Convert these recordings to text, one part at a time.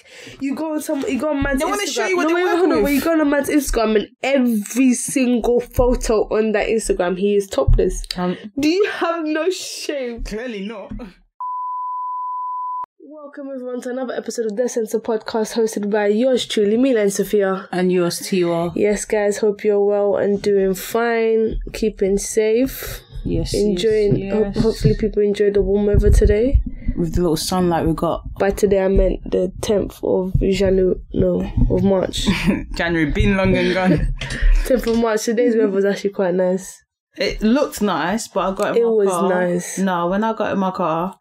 like you go on man's Instagram. They want to show you what they're working hold on, with. when you go on a man's Instagram and every single photo on that Instagram, he is topless. Do you have no shame? Clearly not. Welcome everyone to another episode of The Sensor Podcast, hosted by yours truly, Milene and Sophia. And yours, Tiwa. Yes, guys, hope you're well and doing fine, keeping safe. Yes. Enjoying. Yes. Hopefully, people enjoy the warm weather today. With the little sunlight we got. By today, I meant the 10th of March. January, been long and gone. 10th of March. Today's weather was actually quite nice. It looked nice, but I got in my car. It was nice. No, when I got in my car,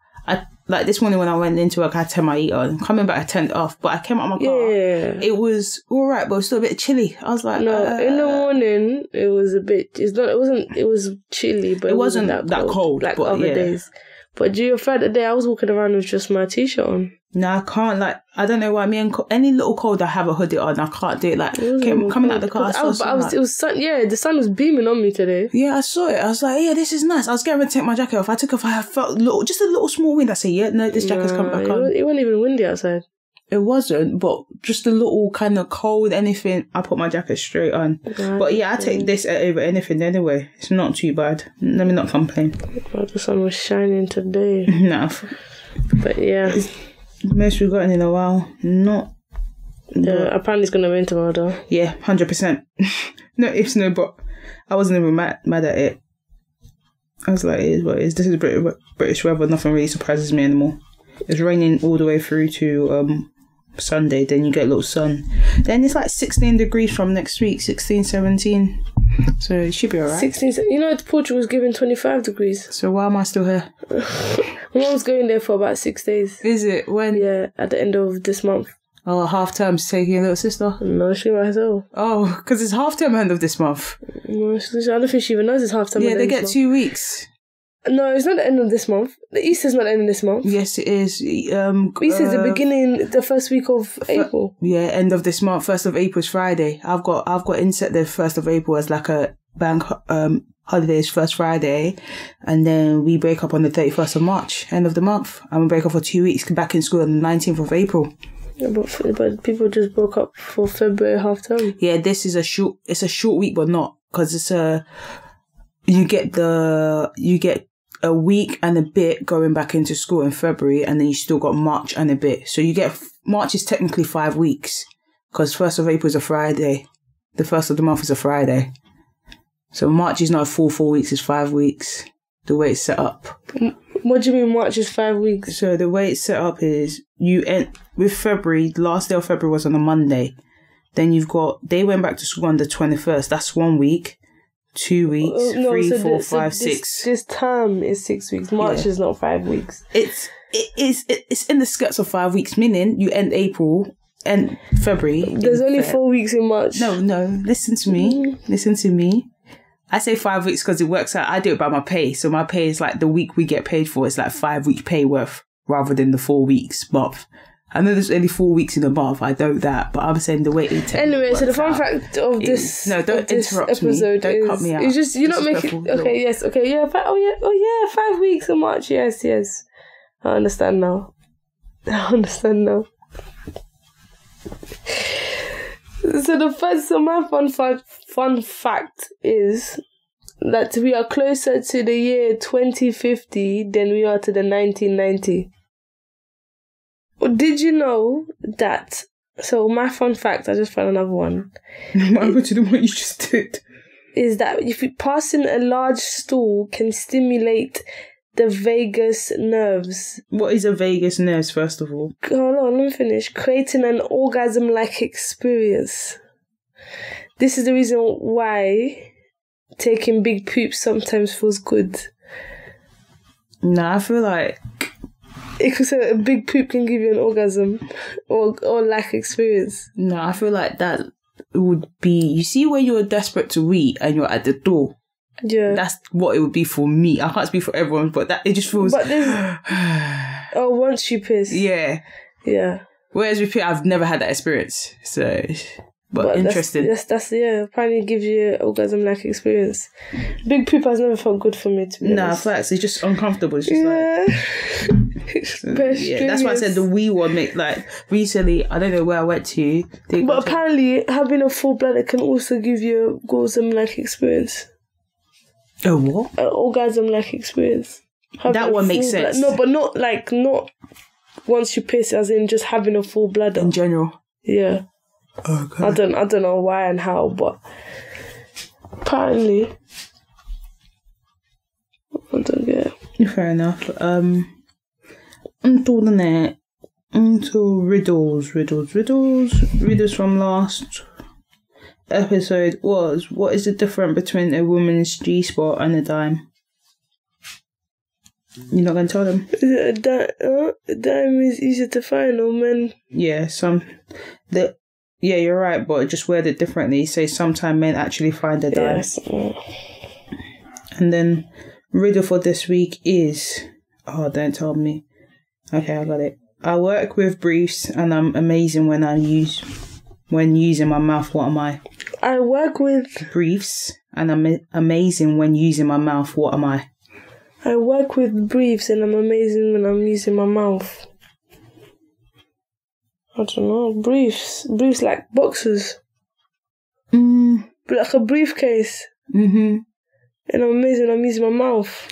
like this morning when I went into work, I had to turn my heat on. Coming back, I turned it off. But I came out of my car. Yeah. It was all right, but it was still a bit chilly. I was like, no. In the morning, it was a bit. It was chilly, but it wasn't that cold like other days. But during Friday day, I was walking around with just my t-shirt on. No, I can't. Like, I don't know why. Me and any little cold, I have a hoodie on. I can't do it. Like, coming out of the car, it was sun. Yeah, the sun was beaming on me today. Yeah, I saw it. I was like, yeah, this is nice. I was getting ready to take my jacket off. I took off. I felt just a little small wind. I said, yeah, no, this jackett's coming back on. It wasn't even windy outside. It wasn't, but just a little kind of cold, anything. I put my jacket straight on. But yeah, I take this over anything anyway. It's not too bad. Let me not complain. Well, the sun was shining today. No. But yeah. It's the most we've gotten in a while. Apparently it's going to rain tomorrow though. Yeah, 100%. No ifs, no but. I wasn't even mad at it. I was like, it is what it is. This is British weather. Nothing really surprises me anymore. It's raining all the way through to Sunday, then you get a little sun. Then it's like 16 degrees from next week, 16, 17. So it should be alright. 16, you know, Portugal's giving 25 degrees. So why am I still here? My mom's going there for about 6 days. Is it? When? Yeah, at the end of this month. Oh, half term's taking your little sister? No, she might as well. Oh, because it's half term end of this month. No, I don't think she even knows it's half term. Yeah, they get 2 weeks. No, it's not the end of this month. The Easter's not the end of this month. Yes, it is. Easter's the beginning, the first week of April. Yeah, end of this month. 1st of April is Friday. I've got inset the 1st of April as like a bank holidays first Friday, and then we break up on the 31st of March, end of the month. And we break up for 2 weeks, back in school on the 19th of April. Yeah, but people just broke up for February half term. Yeah, this is a short week, but not, because it's you get a week and a bit going back into school in February, and then you still got March and a bit. So you get, March is technically 5 weeks, because 1st of April is a Friday. The 1st of the month is a Friday. So March is not a full 4 weeks, it's 5 weeks, the way it's set up. What do you mean March is 5 weeks? So the way it's set up is, you end with February, the last day of February was on a Monday. Then they went back to school on the 21st, that's 1 week. 2 weeks, 3, 4, 5, 6. This term is 6 weeks. March is not 5 weeks. It's in the skirts of 5 weeks, meaning you end April and February. There's only 4 weeks in March. No, listen to me. Listen to me. I say 5 weeks because it works out. I do it by my pay. So my pay is like the week we get paid for. It's like 5 week pay worth rather than the 4 weeks month. I know there's only 4 weeks in a month. I know that, but I'm saying the way it. Anyway, so the fun fact of this interrupt me. Don't cut me out. It's just, you're not making. Okay, yes, okay, yeah. 5 weeks in March. Yes. I understand now. So my fun fact is that we are closer to the year 2050 than we are to the 1990. Did you know that? So my fun fact, I just found another one. What to the one you just did? Is that if you passing a large stool can stimulate the vagus nerves. What is a vagus nerve, first of all? Hold on, let me finish. Creating an orgasm-like experience. This is the reason why taking big poops sometimes feels good. Nah, I feel like because a big poop can give you an orgasm or like experience. No, I feel like that would be, you see when you're desperate to wee and you're at the door. Yeah. That's what it would be for me. I can't speak for everyone, but that it just feels. But once you piss. Yeah. Yeah. Whereas with pee, I've never had that experience. So But interesting. That's apparently gives you an orgasm-like experience. Big poop has never felt good for me, to be honest. Facts. It's just uncomfortable. It's just that's why I said the wee one recently, I don't know where I went to. But apparently having a full bladder can also give you an orgasm-like experience. A what? An orgasm-like experience. That one makes sense. No, but not once you piss, as in just having a full bladder. In general. Yeah. Okay. I don't know why and how, but apparently I don't get it. Fair enough. Until riddles from last episode was, what is the difference between a woman's G-spot and a dime? You're not going to tell them? A dime is easier to find, or men? Yeah, yeah, you're right, but just word it differently. Say sometimes men actually find a dime. Yes. And then riddle for this week is... Oh, don't tell me. Okay, I got it. I work with briefs and I'm amazing when using my mouth. What am I? I work with... Briefs and I'm amazing when using my mouth. What am I? I work with briefs and I'm amazing when I'm using my mouth. I don't know. Briefs like boxes. But like a briefcase. Mm-hmm. And I'm amazing when I'm using my mouth.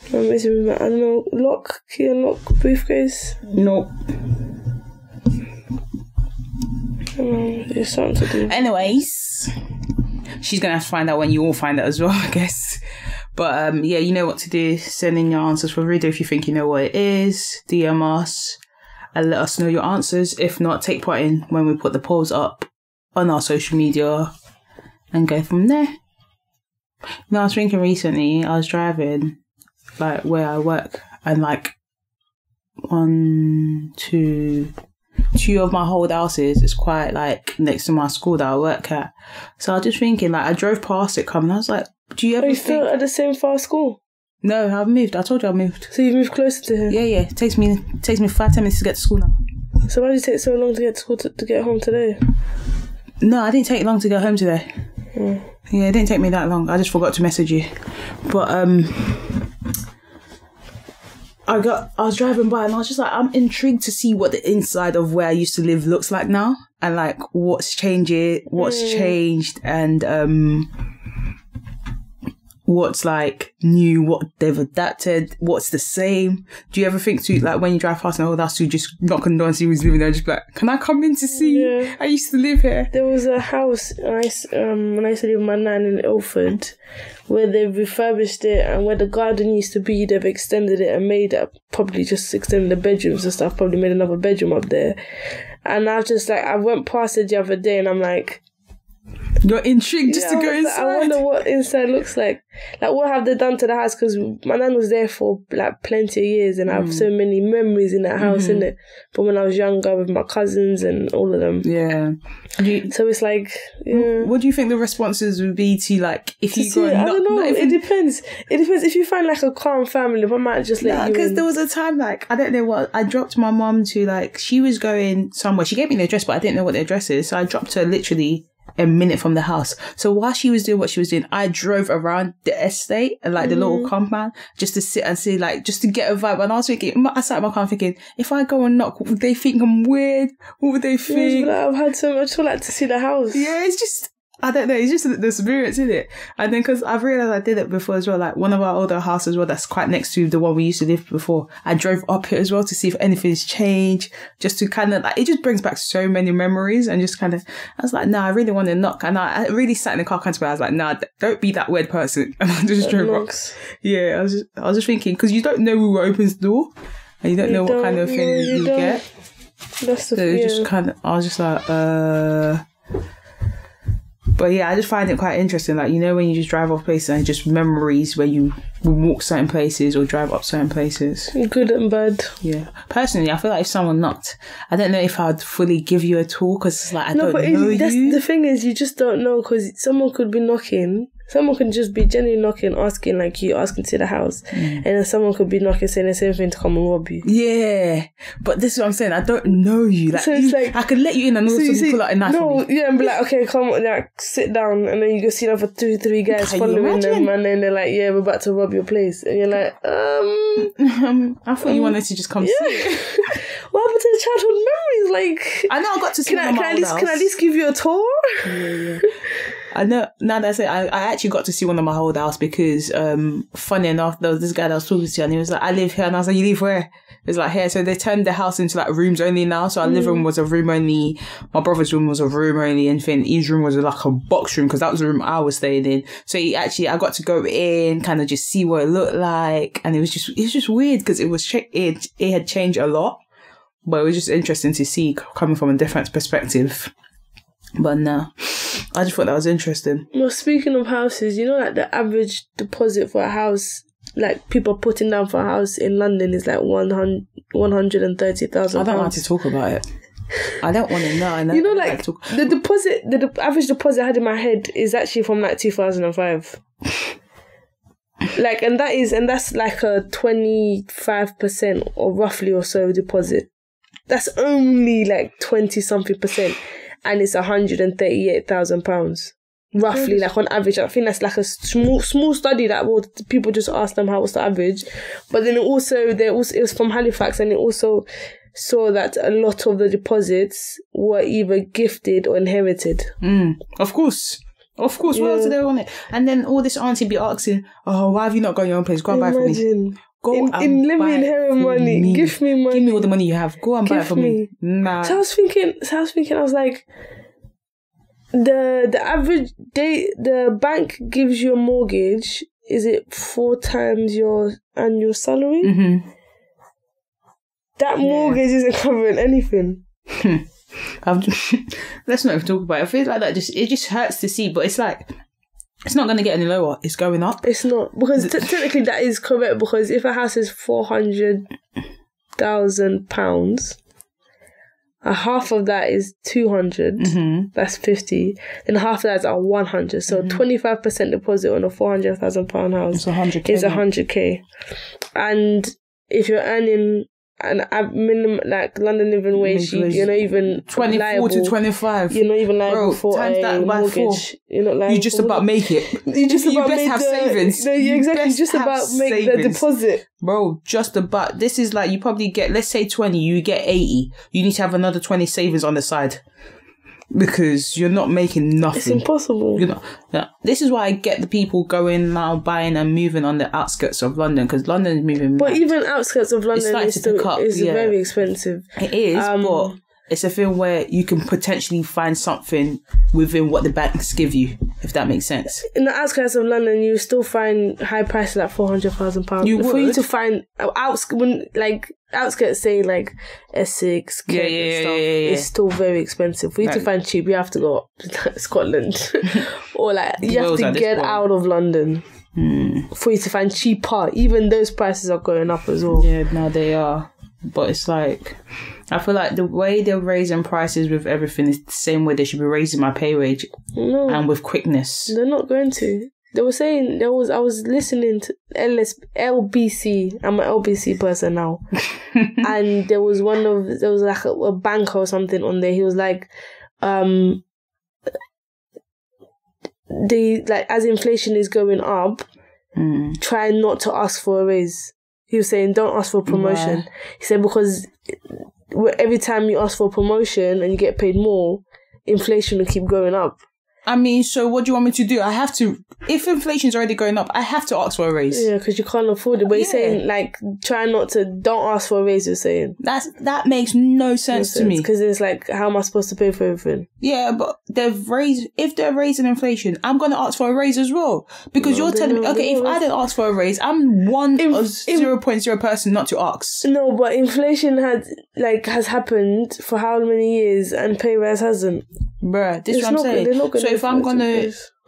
I'm amazing with I don't know, key and lock, briefcase. Nope. There's something to do. Anyways, she's gonna have to find out when you all find out as well, I guess. But yeah, you know what to do. Send in your answers for Riddle if you think you know what it is. DM us and let us know your answers. If not, take part in when we put the polls up on our social media and go from there. I was thinking recently, I was driving where I work, and two of my old houses is quite next to my school that I work at. So I was just thinking, I drove past it coming. I was like, do you ever think... still at the same far school? No, I've moved. I told you I moved. So you've moved closer to him? Yeah. It takes me 5-10 minutes to get to school now. So why did it take so long to get to school to get home today? No, I didn't take long to get home today. Mm. Yeah, it didn't take me that long. I just forgot to message you. But I was driving by and I was just I'm intrigued to see what the inside of where I used to live looks like now, and what's changed, and what's new, what they've adapted, what's the same. Do you ever think to when you drive past an old house, you just knock on the door and see who's living there, just be like, can I come in to see? Yeah. I used to live here. There was a house when I used to live with my nan in Ilford, where they've refurbished it, and where the garden used to be, they've extended it and made it, probably just extended the bedrooms and stuff, probably made another bedroom up there. And I was just I went past it the other day and I'm like, you're intrigued just to go inside. I wonder what inside looks like. What have they done to the house? Because my nan was there for plenty of years, and I have so many memories in that house, innit? From when I was younger with my cousins and all of them. Yeah. So it's what do you think the responses would be to if you go? I don't know. It depends. It depends. If you find a calm family, I might just let you. Because there was a time I don't know what, I dropped my mum to she was going somewhere. She gave me the address, but I didn't know what the address is, so I dropped her literally a minute from the house. So while she was doing what she was doing, I drove around the estate and the little compound just to sit and see, just to get a vibe. And I was thinking, I sat in my car thinking, if I go and knock, would they think I'm weird? What would they think? I've had so much to see the house. Yeah, it's just, I don't know, it's just the experience, isn't it? And then because I've realised I did it before as well, one of our older houses as well, that's quite next to the one we used to live before. I drove up here as well to see if anything's changed, just to kind of it just brings back so many memories, and just kind of, I was like, nah, I really want to knock. And I really sat in the car kind of, I was like, nah, don't be that weird person. And I just drove up. Yeah, I was just thinking, because you don't know who opens the door, and you don't know what kind of thing you'll get. That's the so it was just kind of, I was just But yeah, I just find it quite interesting. When you just drive off places and just memories where you walk certain places or drive up certain places. Good and bad. Yeah. Personally, I feel if someone knocked, I don't know if I'd fully give you a tour, because I don't know you. The thing is, you just don't know, because someone could be knocking Someone can just be genuinely knocking, asking like you, asking to see the house. And then someone could be knocking, saying the same thing to come and rob you. Yeah. But this is what I'm saying. I don't know you. Like, So it's like, I could let you in and also pull out a knife on me. Yeah, and be like, okay, come on, like, sit down. And then you go see another 2-3 guys Can you following them. imagine? And then they're like, yeah, we're about to rob your place. And you're like, I thought you wanted to just come see it. what happened to the childhood memories? Like, I know I got to see can I at least give you a tour? Yeah. I know, now that I say, I actually got to see one of my old house because, funny enough, there was this guy that I was talking to and he was like, I live here. And I was like, you live where? It's like here. So they turned the house into like rooms only now. So our living room was a room only. My brother's room was a room only. And his room was like a box room because that was the room I was staying in. So I got to go in, kind of just see what it looked like. And it was just weird because it had changed a lot. But it was just interesting to see coming from a different perspective. But no, I just thought that was interesting. Well, speaking of houses, you know, like the average deposit for a house, like people putting down for a house in London is like £130,000. I don't like to talk about it. I don't want to know. You know, like the deposit, the average deposit I had in my head is actually from like 2005. Like, and that's like a 25% or roughly or so deposit. That's only like 20-something%. And it's £138,000, roughly, like on average. I think that's like a small study that people just ask them how was the average. But then it was from Halifax, and it also saw that a lot of the deposits were either gifted or inherited. Of course. What else do they want it? And then all this auntie be asking, oh, why have you not got your own place? Go and buy it for me. Go and let me inherit money. Me. Give me money. Give me all the money you have. Go and buy it for me. Nah. So I was thinking, I was like, the average day, the bank gives you a mortgage, is it 4 times your annual salary? Mm-hmm. That mortgage isn't covering anything. Let's not even talk about it. I feel like that it just hurts to see, but it's like, it's not going to get any lower. It's going up. It's not. Because technically that is correct. Because if a house is £400,000, half of that is 200. Mm-hmm. That's 50. And half of that is 100. So 25% deposit on a £400,000 house it's 100K, is 100K. And if you're earning an minimum, like London living wage, you're not even 24 liable, to 25. You're not even liable for times a that by mortgage. 4. You're not liable. You just about make it. You just about best make have the savings. No, you exactly. best Just have about make the savings. deposit. Bro, just about. This is like, you probably get, let's say 20, you get 80. You need to have another 20 savings on the side. Because you're not making nothing. It's impossible. This is why I get the people going now, buying and moving on the outskirts of London, because London is moving. But even outskirts of London is very expensive. It is, but it's a thing where you can potentially find something within what the banks give you, if that makes sense. In the outskirts of London, you still find high prices like £400,000. You would. For you to find outskirts, say like Essex, Kent and stuff, it's still very expensive. For you to find cheap, you have to go to Scotland, or like you have to get out of London. For you to find cheaper. Even those prices are going up as well. Yeah, now they are. But it's like, I feel like the way they're raising prices with everything is the same way they should be raising my pay wage. No. And with quickness. They're not going to. They were saying, I was listening to LBC. I'm an LBC person now. And there was like a banker or something on there. He was like, as inflation is going up, try not to ask for a raise. He was saying, don't ask for a promotion. Yeah. He said, because every time you ask for a promotion and you get paid more, inflation will keep going up. I mean, so what do you want me to do? I have to, if inflation's already going up, I have to ask for a raise. Yeah, because you can't afford it. But you're saying, like, don't ask for a raise, you're saying. That makes no sense to me. Because it's like, how am I supposed to pay for everything? Yeah, but if they're raising inflation, I'm going to ask for a raise as well. Because you're telling me, okay, if I didn't ask for a raise, I'm 0.0 person not to ask. No, but inflation has happened for how many years and pay rise hasn't? Bruh, this is what I'm saying. So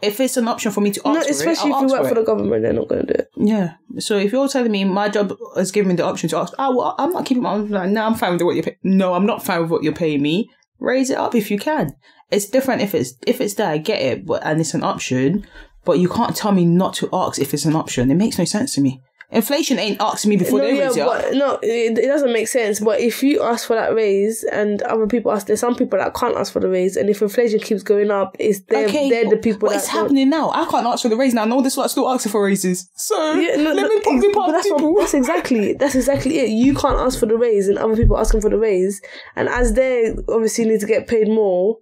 if it's an option for me to ask for it, especially if you work for the government, they're not going to do it. Yeah. So if you're telling me my job has given me the option to ask, I'm not keeping I'm like, no, I'm fine with what you're paying. No, I'm not fine with what you're paying me. Raise it up if you can. It's different if it's there, I get it, and it's an option. but you can't tell me not to ask if it's an option. It makes no sense to me. Inflation ain't asking me before they raise it up. No, it doesn't make sense. But if you ask for that raise and other people ask, there's some people that can't ask for the raise, and if inflation keeps going up, they're the people it's happening now. I can't ask for the raise now. No, this lot still asking for raises. So let me put me past people. That's exactly it. You can't ask for the raise, and other people asking for the raise, and as they obviously need to get paid more,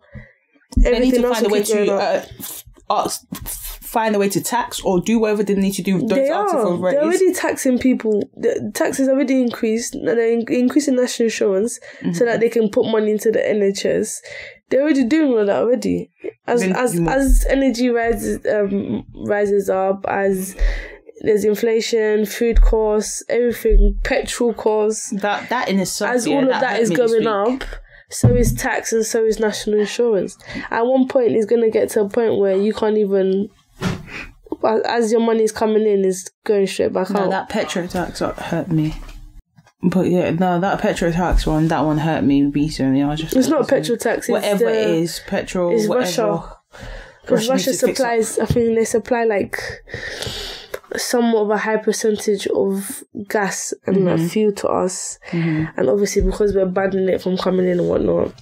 everything else will keep going up. Find a way to tax or do whatever they need to do. They're already taxing people. The taxes already increased. They're increasing national insurance so that they can put money into the NHS. They're already doing all that already. As energy rises up, as there's inflation, food costs, everything, petrol costs. That in itself, as all of that is going up. So is tax and so is national insurance. At one point, it's going to get to a point where you can't even, as your money is coming in, is going straight back out. That petrol tax hurt me. But yeah, no, that petrol tax one hurt me recently. It's not petrol tax. Whatever it is, petrol, it's whatever. Russia. Because Russia supplies, I think they supply like somewhat of a high percentage of gas and fuel to us, and obviously because we're banning it from coming in and whatnot,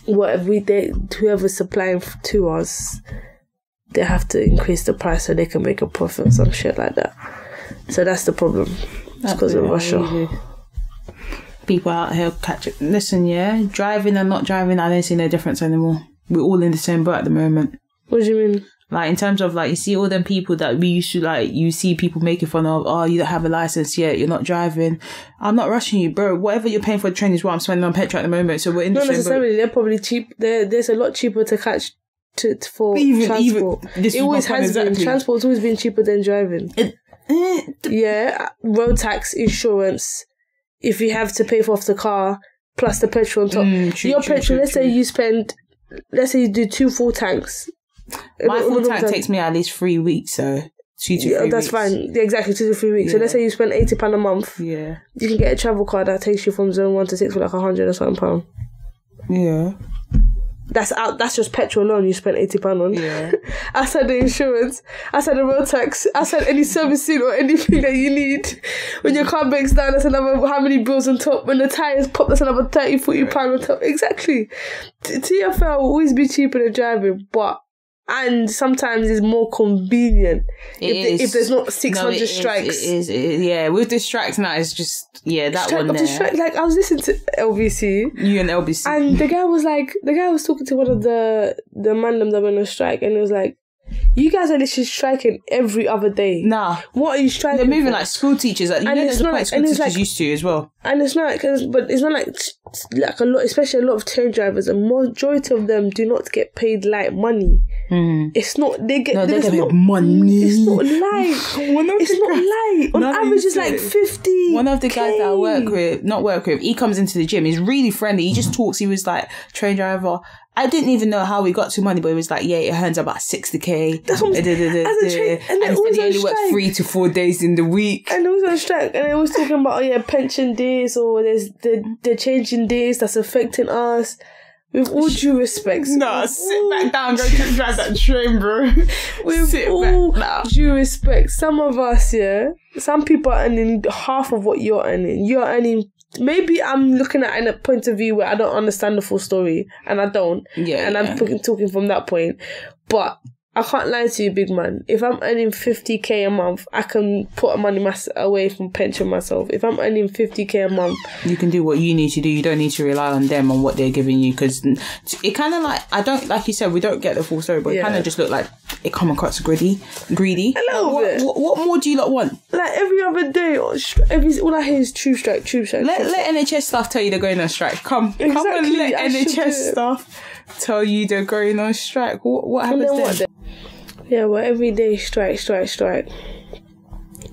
whoever's supplying to us, they have to increase the price so they can make a profit or some shit like that. So that's the problem. It's because of Russia. Easy. People out here listen, driving and not driving, I don't see no difference anymore. We're all in the same boat at the moment. What do you mean? Like, in terms of, like, you see all them people that we used to, like, you see people making fun of, oh, you don't have a license yet, you're not driving. I'm not rushing you, bro. Whatever you're paying for the train is what I'm spending on petrol at the moment, so we're in the same boat. Not necessarily, they're probably cheap. There's a lot cheaper to catch for transport. It always has been. Transport's always been cheaper than driving. Road tax, insurance, if you have to pay for off the car, plus the petrol on top. Your petrol, let's say you do 2 full tanks. My full tank takes me at least 3 weeks, so 2 to 3 weeks. That's fine. Yeah, exactly, 2 to 3 weeks. So let's say you spend £80 a month. Yeah. You can get a travel card that takes you from zone 1 to 6 for like £100 or something. Yeah. That's just petrol alone you spent £80 on. Yeah. Outside the insurance, outside the road tax, outside any servicing or anything that you need. When your car breaks down, that's another how many bills on top. When the tyres pop, that's another £30-40 on top. Exactly. TFL will always be cheaper than driving, and sometimes it's more convenient if there's not 600 strikes. It is. With the strikes now, it's just, that one there. Strike, like, I was listening to LBC. You and LBC. And the guy was talking to one of the mandem that went on strike, and it was like, you guys are literally striking every other day. Nah. What are you striking They're moving for? like school teachers. Like, there's a point school teachers used to as well. And it's not but it's not like a lot, especially a lot of train drivers, a majority of them do not get paid like money. It's not, they get money. It's not light. It's not light. On average, it's like 50. One of the guys that I work with, he comes into the gym. He's really friendly. He just talks. He was like, train driver. I didn't even know how we got to money, but it was like, it earns about 60k. That's what I'm saying. And he said he only works 3 to 4 days in the week. And it was on strike. And they was talking about, pension days, or there's the changing days that's affecting us. With all due respect. Nah, sit back down, go drive that train, bro. With all due respect, some of us, some people are earning half of what you're earning. You're earning, maybe I'm looking at it in a point of view where I don't understand the full story, and I don't. And I'm talking from that point. But I can't lie to you, big man. If I'm earning 50k a month, I can put money away from pension myself. If I'm earning 50k a month, you can do what you need to do. You don't need to rely on them on what they're giving you, because it kind of like you said, we don't get the full story, but it kind of just look like it come across greedy. A little bit. What more do you lot want? Like every other day, all I hear is tube strike. Let NHS staff tell you they're going on strike. Come and let NHS staff tell you they're going on strike. What happens then? Every day strike.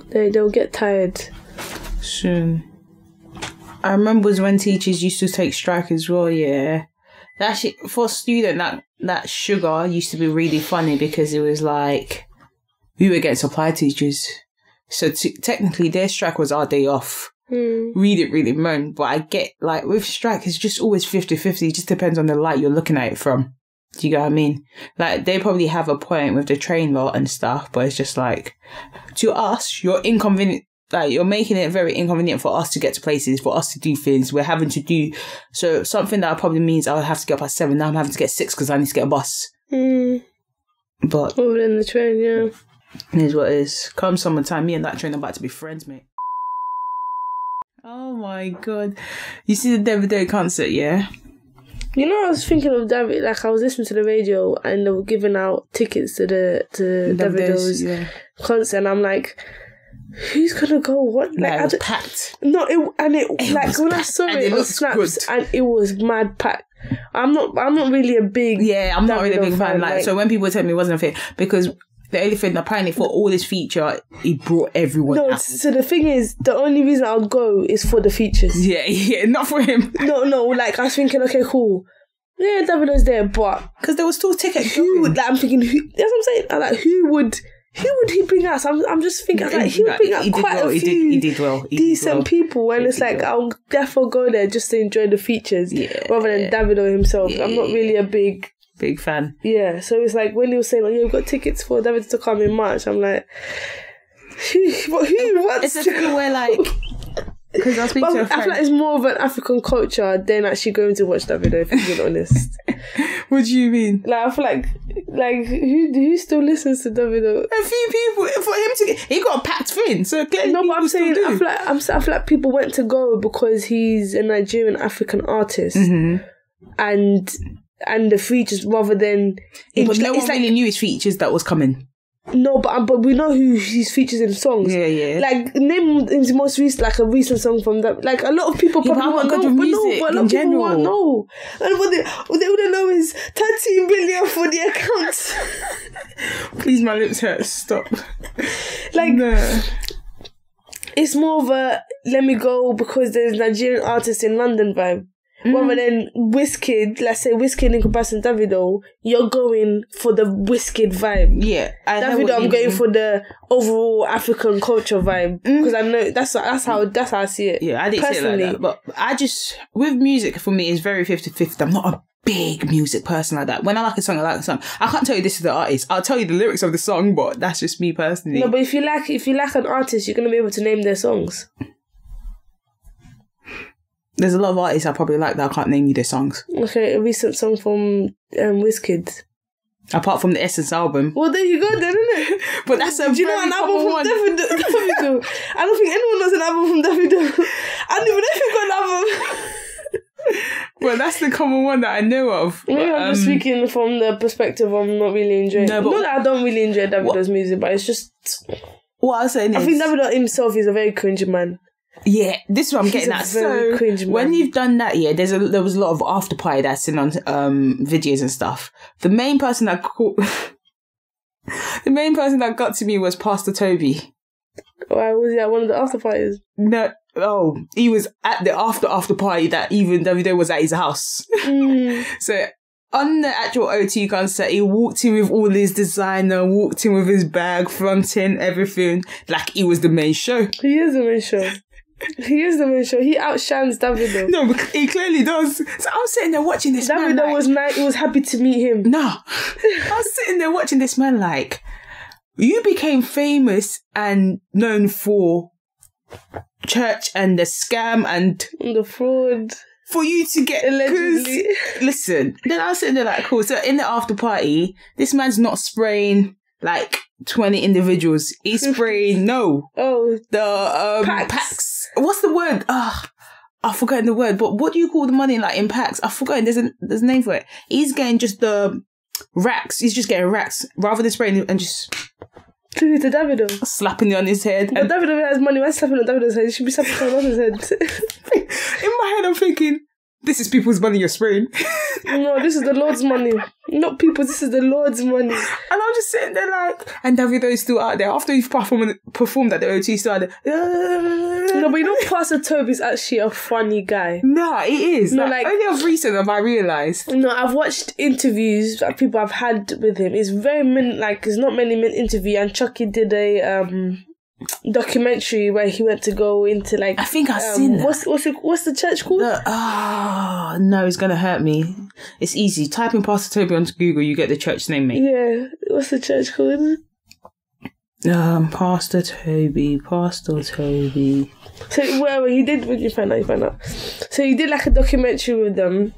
They'll get tired soon. I remember when teachers used to take strike as well. That shit, for a student, that sugar used to be really funny, because it was like we were getting supply teachers, so technically their strike was our day off. We didn't really moan, but I get, like, with strike, it's just always 50-50. It just depends on the light you're looking at it from. Do you get what I mean? Like, they probably have a point with the train lot and stuff, but it's just like, to us, you're inconvenient. Like, you're making it very inconvenient for us to get to places, for us to do things. We're having to do... So, something that probably means I'll have to get up at 7. Now I'm having to get 6 because I need to get a bus. But... Over in the train, yeah. It is what it is. Come summertime, me and that train are about to be friends, mate. Oh my God. You see the Davido concert, yeah? You know, I was thinking of David, like I was listening to the radio and they were giving out tickets to Davido's concert, and I'm like, who's gonna go? What? Like, it was packed. No, it like when packed. I saw it on Snaps, good. and it was mad packed. I'm not really a big I'm not really a big fan. Like, so when people tell me it wasn't a fit, because the only thing, apparently, for all this feature, he brought everyone out. So the thing is, the only reason I'll go is for the features. Yeah, not for him. No, like, I was thinking, okay, cool. Yeah, Davido's there, but... Because there was still tickets. I'm thinking, that's what I'm saying. I'm like, who would he bring out? So I'm just thinking, like, he would bring out quite a few decent people. And it's like, I'll therefore go there just to enjoy the features rather than Davido himself. Yeah. I'm not really a big fan. Yeah, so it's like when he was saying, we've got tickets for David to come in March, I'm like, who wants It's a thing where, like, because I was speaking to a friend. I feel like it's more of an African culture than actually going to watch Davido, if I'm being honest. What do you mean? Like, I feel like who still listens to Davido? A few people. For him to get, he got a packed thing, so clearly. No, but I'm saying, I feel like people went to go because he's a Nigerian African artist, and the features rather than... But no one really knew his features that was coming. No, but we know who his features in songs. Yeah. Like, name his most recent, like a recent song from that. Like, a lot of people probably won't know. But a lot of people won't know. And what they wouldn't know is 13 billion for the account. Please, my lips hurt. Stop. Like, no. It's more of a, let me go because there's Nigerian artists in London vibe. Rather than Wizkid, let's say Wizkid in comparison to Davido, you're going for the Wizkid vibe. Yeah. Davido, I'm going for the overall African culture vibe. Because I know that's how I see it. Yeah, I didn't see it like that. But I just, with music, for me, it's very 50-50. I'm not a big music person like that. When I like a song, I like a song. I can't tell you this is the artist. I'll tell you the lyrics of the song, but that's just me personally. No, but if you like an artist, you're going to be able to name their songs. There's a lot of artists I probably like that I can't name you their songs. Okay, a recent song from Wizkid. Apart from the Essence album. Well, there you go then, isn't it? But that's a Do you know an album from Davido? I don't think anyone knows an album from Davido. I don't even know if you've got an album. Well, that's the common one that I know of. Maybe I'm just speaking from the perspective I'm not really enjoying. No, but not that I don't really enjoy Davido's music, but it's just... What I was saying is... I think Davido himself is a very cringy man. Yeah, this is what I'm getting at. So when you've done that, there was a lot of after party that's in on videos and stuff. The main person that got to me was Pastor Toby. Why was he at one of the after parties? No, he was at the after party that even Davido was at his house. So on the actual O2 concert, he walked in with all his designer, walked in with his bag, fronting everything, like he was the main show. He is the main show. He outshines Davido. No, but he clearly does. So I was sitting there watching this man. Davido was nice. He was happy to meet him. No. I was sitting there watching this man like, you became famous and known for church and the scam and the fraud. For you to get... Allegedly. Listen, then I was sitting there like, cool. So in the after party, this man's not spraying like 20 individuals. He's spraying, the packs. What's the word? I've forgotten the word, but what do you call the money like in packs? I've forgotten. There's a name for it. He's getting just the racks. He's just getting racks rather than spraying and just... To Davido. Slapping it on his head. But Davido has money. Why slapping on Davido's head? He should be slapping someone else's head. In my head, I'm thinking, this is people's money you're spraying. No, this is the Lord's money. Not people's, this is the Lord's money. And I'm just sitting there like, and Davido is still out there. After he's performed at the O2, still out there. No, but you know, Pastor Toby's actually a funny guy. No, he is. No, like only of recent have I realised. No, I've watched interviews that people have had with him. It's very it's not many men interview. And Chucky did a documentary where he went to go into like... I think I've seen that. What's the church called? No, it's going to hurt me. It's easy. Type in Pastor Toby onto Google, you get the church name, mate. Yeah. What's the church called? Pastor Toby. So whatever he did, when you find out. So he did like a documentary with them,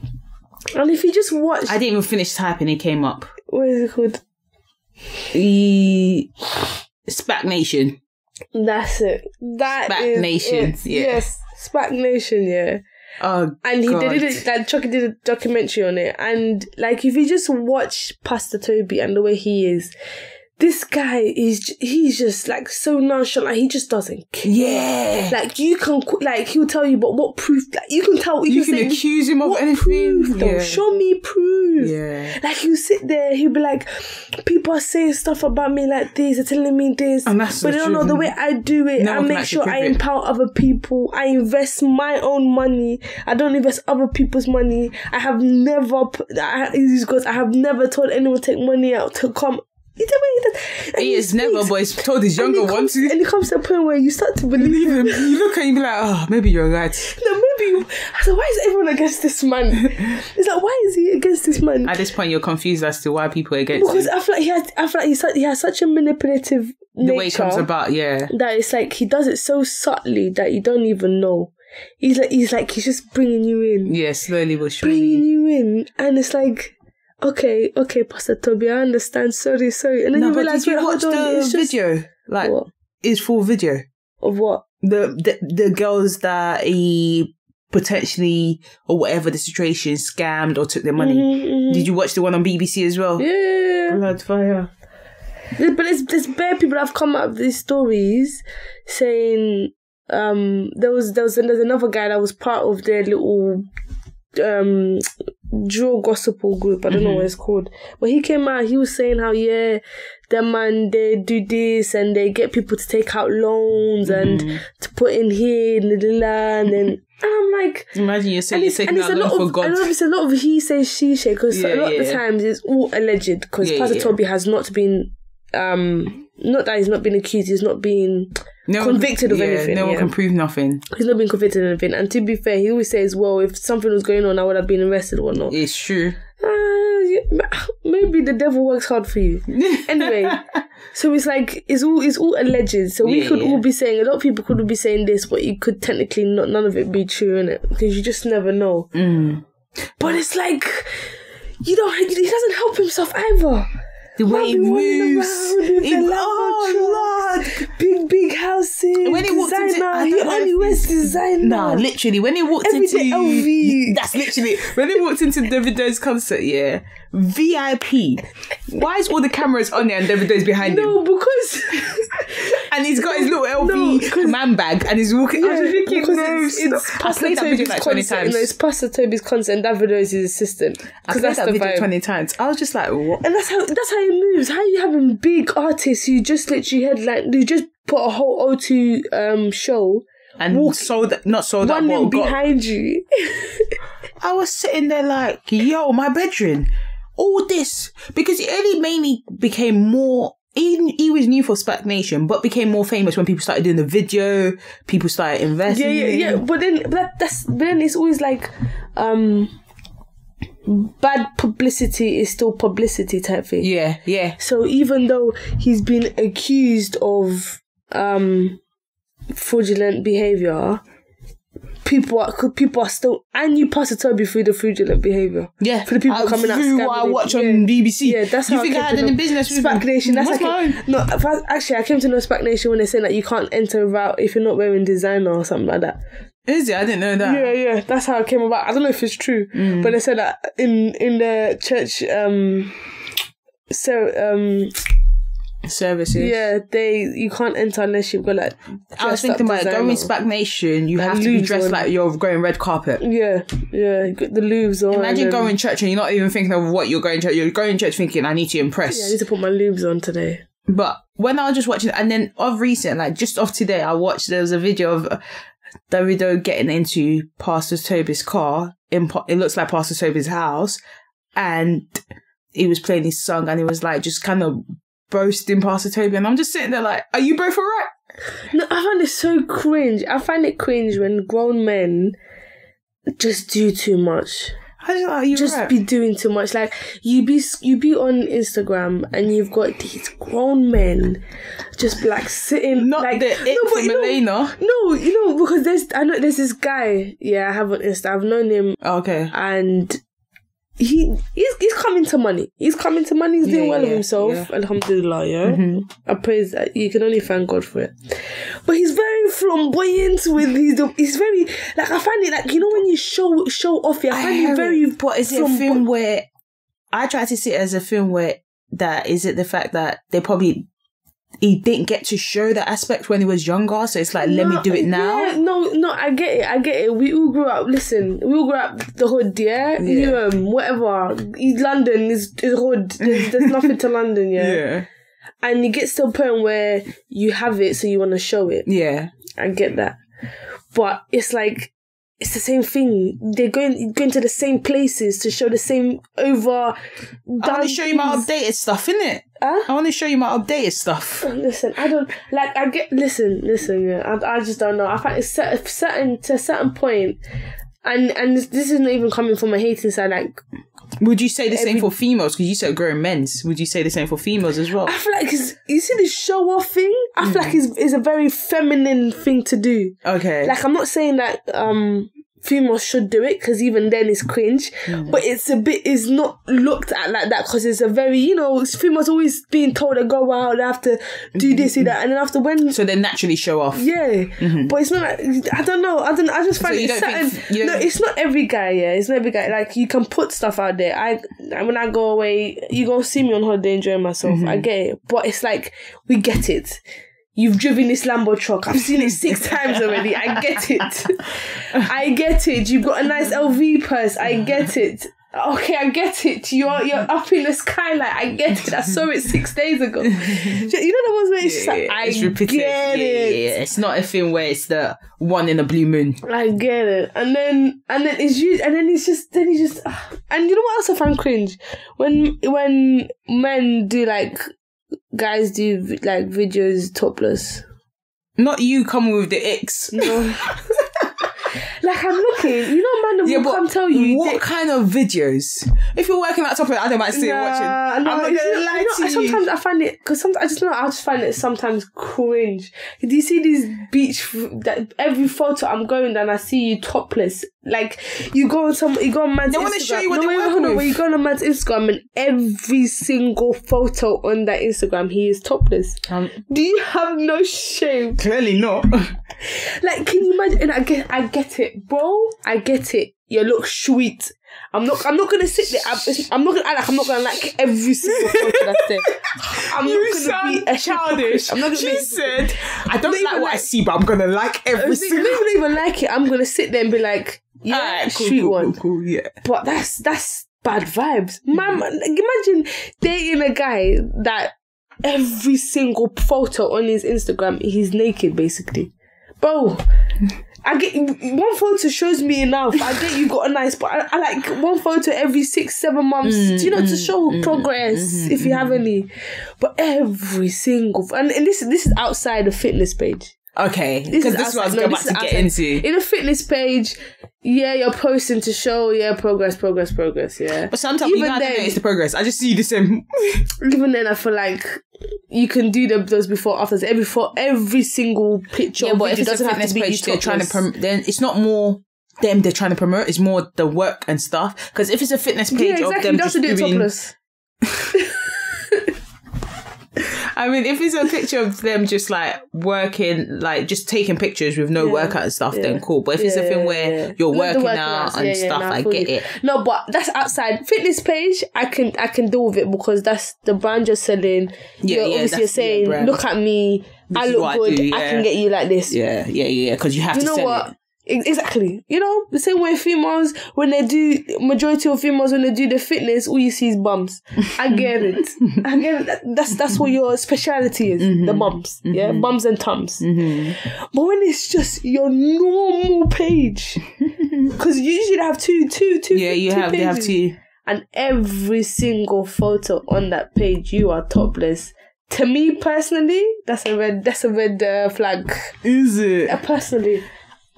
and if you just watch, I didn't even finish typing. It came up. What is it called? SPAC Nation. That's it. SPAC Nation. It. Yeah. Yes, SPAC Nation. Yeah. Oh, and he God. did it. Like Chucky did a documentary on it, and like if you just watch Pastor Toby and the way he is. This guy he's just like so nonchalant. He just doesn't care. Yeah. Like you can he'll tell you, but what proof? Like you can tell. You can accuse him of anything. Proof, though? Show me proof. Yeah. Like you sit there, he'll be like, people are saying stuff about me like this. They're telling me this, and that's but they don't know the way I do it. I make sure I empower other people. I invest my own money. I don't invest other people's money. I have never told anyone to take money out to come. He has never, but he's told his younger one to. And it comes to a point where you start to believe him. You look at him like, oh, maybe you're right. No, maybe. I said, why is everyone against this man? It's like, why is he against this man? At this point, you're confused as to why people are against him. Because I feel like he has such a manipulative nature. The way it comes about, yeah. That it's like he does it so subtly that you don't even know. He's just bringing you in. Yeah, slowly but surely. Bringing you in, and it's like. Okay, Pastor Toby, I understand. Sorry. And then you realise, did you watch the video? Like, what? It's full video. Of what? The girls that he potentially, or whatever the situation, scammed or took their money. Mm-hmm. Did you watch the one on BBC as well? Yeah. Blood fire. But there's bare people that have come up with these stories saying there's another guy that was part of their little drill gospel group. I don't know what it's called, but he came out, he was saying how them man, they do this and they get people to take out loans and to put in here and then I'm like, imagine you're saying you're taking out loans for God. I know it's a lot of he say she say, because a lot of the times it's all alleged, because Pastor Toby has not been not that he's not been accused, he's not been convicted of anything. No one can prove nothing. He's not been convicted of anything. And to be fair, he always says, well, if something was going on, I would have been arrested or not. It's true. Maybe the devil works hard for you. Anyway, so it's like, it's all alleged. So we could all be saying, a lot of people could be saying this, but it could technically none of it be true, innit? Because you just never know. But it's like, he doesn't help himself either. The way he moves, big houses. When he walked into, he only wears designer. Nah, literally, when he walked into LV. That's literally when he walked into Davido's concert. Yeah, VIP. Why is all the cameras on there and Davido's behind him? No, because and he's got his little LV man bag and he's walking. Yeah, I was thinking, it's Pastor Toby's like 20 times. No, it's Pastor Toby's concert and Davido is his assistant. Because that's that video 20 times. I was just like, what? And that's how he moves. How are you having big artists who just literally who just put a whole O2 show and running behind you? I was sitting there like, yo, my bedroom, all this, because he only mainly became more. He was new for SPAC Nation, but became more famous when people started doing the video. People started investing. Yeah. But then it's always like, bad publicity is still publicity type thing. Yeah. So even though he's been accused of fraudulent behaviour, people are still. I knew Pastor Toby through the fraudulent behaviour. Yeah, for the people coming out. Through what I watch on BBC. Yeah, that's how you think I had in the business with SPAC Nation. That's actually I came to know SPAC Nation when they're saying that you can't enter without if you're not wearing designer or something like that. Is it? I didn't know that. Yeah. That's how it came about. I don't know if it's true, but they said that in the church services. Yeah, you can't enter unless you've got like. I was thinking about going SPAC Nation. You have to be dressed like you're going red carpet. Yeah. You got the lubes on. Imagine going church and you're not even thinking of what you're going to. You're going church thinking, I need to impress. Yeah, I need to put my lubes on today. But when I was just watching, and then of recent, like just of today, I watched. There was a video of Davido getting into Pastor Toby's car. It looks like Pastor Toby's house, and he was playing his song, and he was like just kind of boasting Pastor Toby, and I'm just sitting there like, are you both alright? No, I find it so cringe. I find it cringe when grown men just do too much. Be doing too much. Like you be on Instagram and you've got these grown men just like sitting, not like the Milene. No, because there's this guy. Yeah, I have on Insta. I've known him. Okay, and he's coming to money. He's coming to money. He's doing well of himself. Yeah. Alhamdulillah. Yeah, I praise that. You can only thank God for it. But he's very flamboyant with he's very like, I find it like, you know, when you show off, I find it very. But is it a film where I try to see it as a film where is it the fact that he didn't get to show that aspect when he was younger, so it's like, let me do it now. Yeah, no, I get it. We all grew up. Listen, we all grew up the hood, yeah. Whatever. London is hood. There's nothing to London, yeah. And you get to a point where you have it, so you want to show it. Yeah, I get that, but it's like, it's the same thing. They're going to the same places to show the same over. I want to show you my updated stuff, innit? I want to show you my updated stuff. Listen, I don't like. I get. Listen. Yeah, I just don't know. I find it's to a certain point, and this is not even coming from a hating side. Like, would you say the same for females? Because you said grown men's. Would you say the same for females as well? I feel like you see the show off thing. I feel like it's a very feminine thing to do. Okay. Like, I'm not saying that females should do it, because even then it's cringe, but it's not looked at like that, because it's a very, you know, females always being told to go out, they have to do this, do that, and then after when, so they naturally show off. But it's not like, I don't know, I just find it certain. No, it's not every guy. It's not every guy. Like, you can put stuff out there. When I go away, you gonna see me on holiday enjoying myself. I get it, but it's like, we get it. You've driven this Lambo truck. I've seen it 6 times already. I get it. You've got a nice LV purse. I get it. Okay, I get it. You're up in the skylight. I get it. I saw it 6 days ago. You know the ones where it's just like, it's repetitive. Get it. Yeah. It's not a thing where it's the one in a blue moon. I get it. And then it's you, and then he's just and you know what else I find cringe? When men do like, guys do like videos topless. Not you coming with the X. No. Like, I'm looking, you know, man will come tell you. What kind of videos? If you're working at top of it, I don't mind sitting watching. I'm not going to lie to you. Sometimes I find it, because sometimes I just find it sometimes cringe. Do you see these beach, that every photo I'm going and I see you topless? Like, you go on man's Instagram. They want to show you what they're working with. You go on a man's Instagram and every single photo on that Instagram, he is topless. Do you have no shame? Clearly not. Like, can you imagine? And I get it, bro. I get it. You look sweet. I'm not gonna sit there. I'm not gonna act like I'm not gonna like every single photo that's there. I'm not gonna be a childish. I'm not gonna. She said, "I don't like what I see, but I'm gonna like every single." I'm not gonna even like it. I'm gonna sit there and be like, "Yeah, sweet one." Cool, yeah. But that's bad vibes, man. Imagine dating a guy that every single photo on his Instagram, he's naked, basically. Bro, I get one photo shows me enough. I get you got a nice, but I like one photo every 6-7 months. You know, to show progress if you have any. But every single and this is outside the fitness page. Okay, because this is what I was about to get into. In a fitness page, you're posting to show, progress, yeah. But sometimes even I don't notice the progress. I just see the same. Even then, I feel like you can do those before, after, every single picture. Yeah, but if it doesn't have to be page, they're trying to promote. Then it's not more them they're trying to promote. It's more the work and stuff. Because if it's a fitness page of them just doing topless. I mean, if it's a picture of them just like working, like just taking pictures with no workout and stuff, then cool. But if it's a thing where you're working out and stuff, I get it. No, but that's outside fitness page. I can deal with it because that's the brand you're selling. You're saying, look at me, I look good. I can get you like this. Yeah. Because you have to sell it. Exactly. You know, the same way females, majority of females, when they do the fitness, all you see is bums. I get it. That's what your speciality is. The bums. Yeah, bums and tums. But when it's just your normal page, because you usually have two pages. They have two. And every single photo on that page, you are topless. To me personally, that's a red flag. Is it? Personally,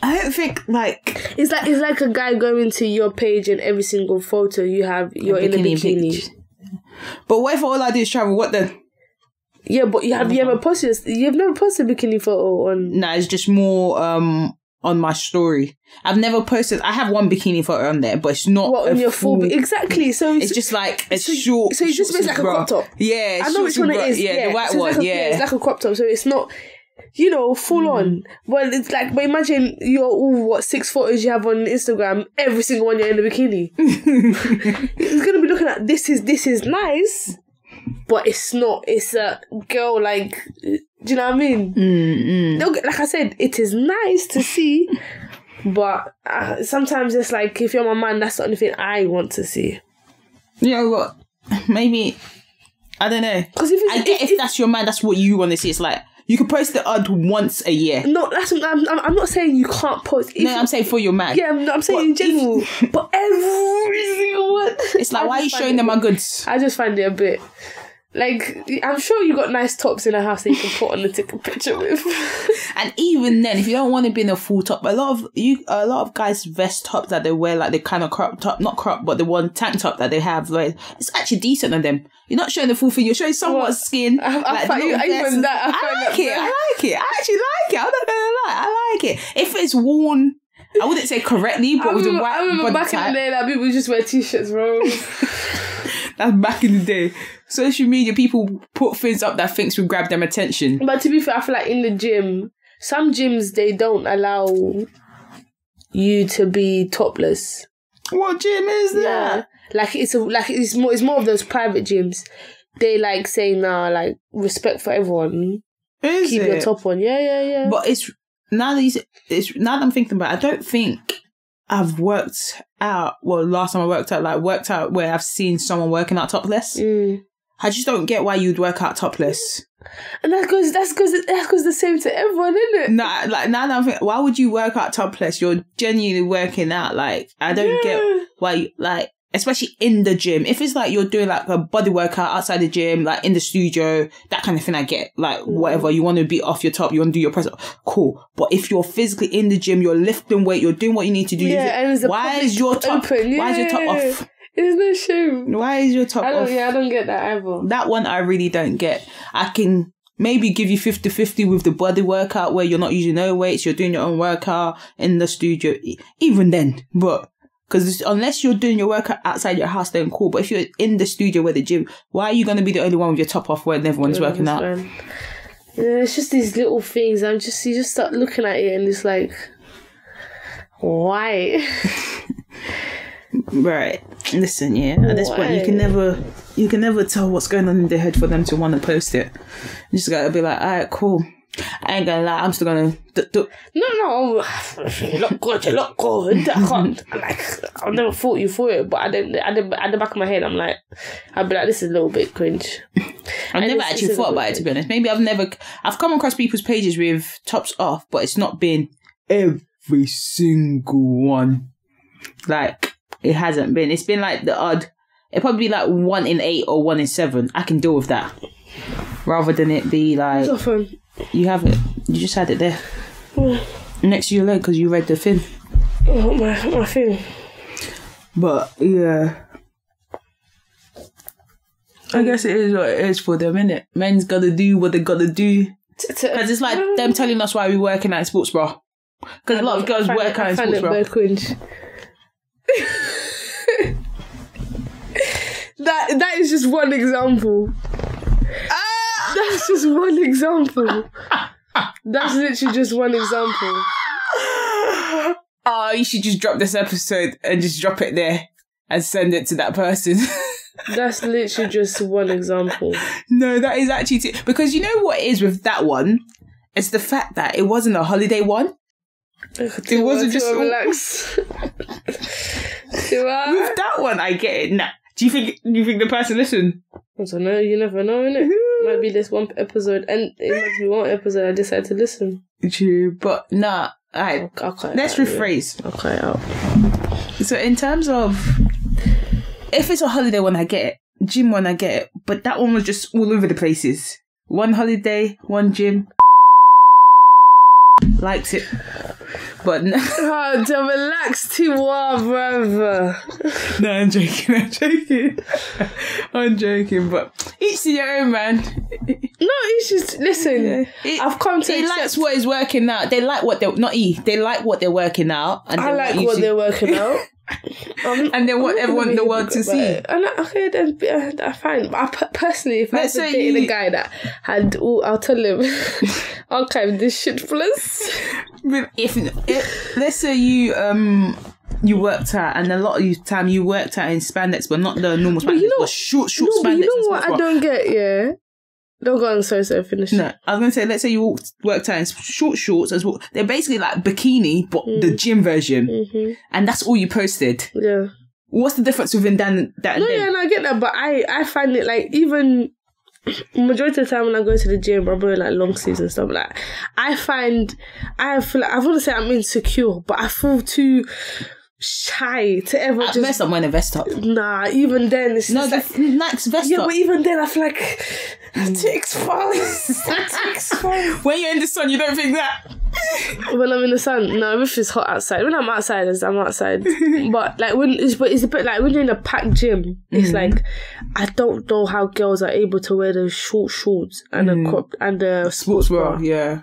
I don't think it's like a guy going to your page and every single photo you have, you're in a bikini. But what if all I do is travel? What then? Yeah, but you've never posted a bikini photo on. Nah, it's just more on my story. I've never posted. I have one bikini photo on there, but it's not on your full. Exactly. So it's just like a short. So it just makes like a crop top. Yeah, I know which one it is. Yeah, the white one. It's like a crop top. So it's not, full on. Well, it's like, but imagine your 6 photos you have on Instagram. Every single one you're in a bikini. It's gonna be looking at this is nice. But it's not. It's a girl, like, do you know what I mean? Like I said, it is nice to see, but sometimes it's like, if you're my man, that's the only thing I want to see. You know what? Maybe, I don't know. Because if that's your man, that's what you want to see. It's like, you can post the odd once a year. No, I'm not saying you can't post. I'm saying for your man. Yeah, I'm saying in general. But every single one. It's like, why are you showing them my goods? I just find it a bit... Like, I'm sure you got nice tops in a house that you can put on and take a picture with. And even then, if you don't want to be in a full top, a lot of guys' vest tops that they wear, like the kind of crop top, not crop, but the one tank top that they have, like, it's actually decent on them. You're not showing the full thing, you're showing somewhat skin. I like it. I actually like it. I'm not gonna lie, I like it. If it's worn, I wouldn't say correctly, but with the right. I remember back in the day that people just wear t-shirts, bro. That's back in the day. Social media, people put things up that thinks will grab them attention. But to be fair, I feel like in the gym, some gyms, they don't allow you to be topless. What gym is that? Yeah. It's more of those private gyms. They like say, nah, like, respect for everyone. Keep your top on. Yeah. But now that I'm thinking about it, I don't think I've worked out. Well, last time I worked out where I've seen someone working out topless. I just don't get why you'd work out topless. And that's because the same to everyone, isn't it? Nah, like, now that I'm thinking, why would you work out topless? You're genuinely working out. Like, I don't get why you, like, especially in the gym. If it's like you're doing like a body workout outside the gym, like in the studio, that kind of thing, I get. Like, whatever, you want to be off your top, you want to do your press up, cool. But if you're physically in the gym, you're lifting weight, you're doing what you need to do. Why is your top off? Isn't that shame? Why is your top off? Yeah, I don't get that either. That one I really don't get. I can maybe give you 50-50 with the body workout where you're not using no weights, you're doing your own workout in the studio. Even then, but because unless you're doing your workout outside your house, then cool. But if you're in the studio where the gym, why are you going to be the only one with your top off when everyone's working out? Yeah, it's just these little things. You just start looking at it and it's like, why? Right. Listen, at this point, you can never tell what's going on in their head for them to want to post it. You just gotta be like, all right, cool. I ain't gonna lie, I'm still gonna No, you look good. I can't. I've never fought you for it, but at the back of my head, I'd be like, this is a little bit cringe. I've never actually thought about it, to be honest. Maybe I've come across people's pages with tops off, but it's not been every single one. Like, it hasn't been. It's been like the odd. It'd probably be like 1 in 8 or 1 in 7. I can deal with that. Rather than it be like... You have it. You just had it there. Next to your leg because you read the thing. Oh, my thing. But, yeah. I guess it is what it is for them, innit? Men's gotta do what they gotta do. Because it's like them telling us why we working at sports bra. Because a lot of girls work out in sports bra. That is just one example. That's just one example. That's literally just one example. Oh, you should just drop this episode and just drop it there and send it to that person. That's literally just one example. No, that is actually... because you know what it is with that one? It's the fact that it wasn't a holiday one. It wasn't just... relax. With that one, I get it. Nah. Do you think the person listened? I don't know. You never know, innit? Might be this one episode, and it might be one episode I decided to listen. True, but nah. Alright, let's rephrase. I'll cut it out. So in terms of, if it's a holiday one, I get it. Gym one, I get it. But that one was just all over the places. 1 holiday, 1 gym. Likes it. But no. Oh, to relax, Tiwa, brother. No, I'm joking. But each to your own, man. No, it's just, listen, I've come to He likes what is working out. They like what they're, they like what they're working out. And I like what they're working out. And they want everyone in the world to see. Okay, then fine. But I personally, if I was dating a guy that had, I'll tell him, archive this shit plus. If let's say you worked out, and a lot of the time you worked out in spandex, but not the normal spandex, but short spandex. But you know what I don't get, yeah? Don't go on, so finish. No, I was going to say, let's say you worked out in short shorts as well. They're basically like bikini, but the gym version. Mm-hmm. And that's all you posted. Yeah. What's the difference within that and then? Yeah, no, I get that, but I find it like, even majority of the time when I go to the gym, I'm wearing like long sleeves and stuff like, I feel like, I want to say I'm insecure, but I feel too shy to ever just mess up when a vest up. Nah, even then it's no, the like, next vest up. But even then I feel like to expose. When you're in the sun, you don't think that. When I'm in the sun, no, if it's hot outside. When I'm outside, I'm outside. But like it's a bit like when you're in a packed gym. It's like, I don't know how girls are able to wear those short shorts and a crop and the sports bra. Yeah.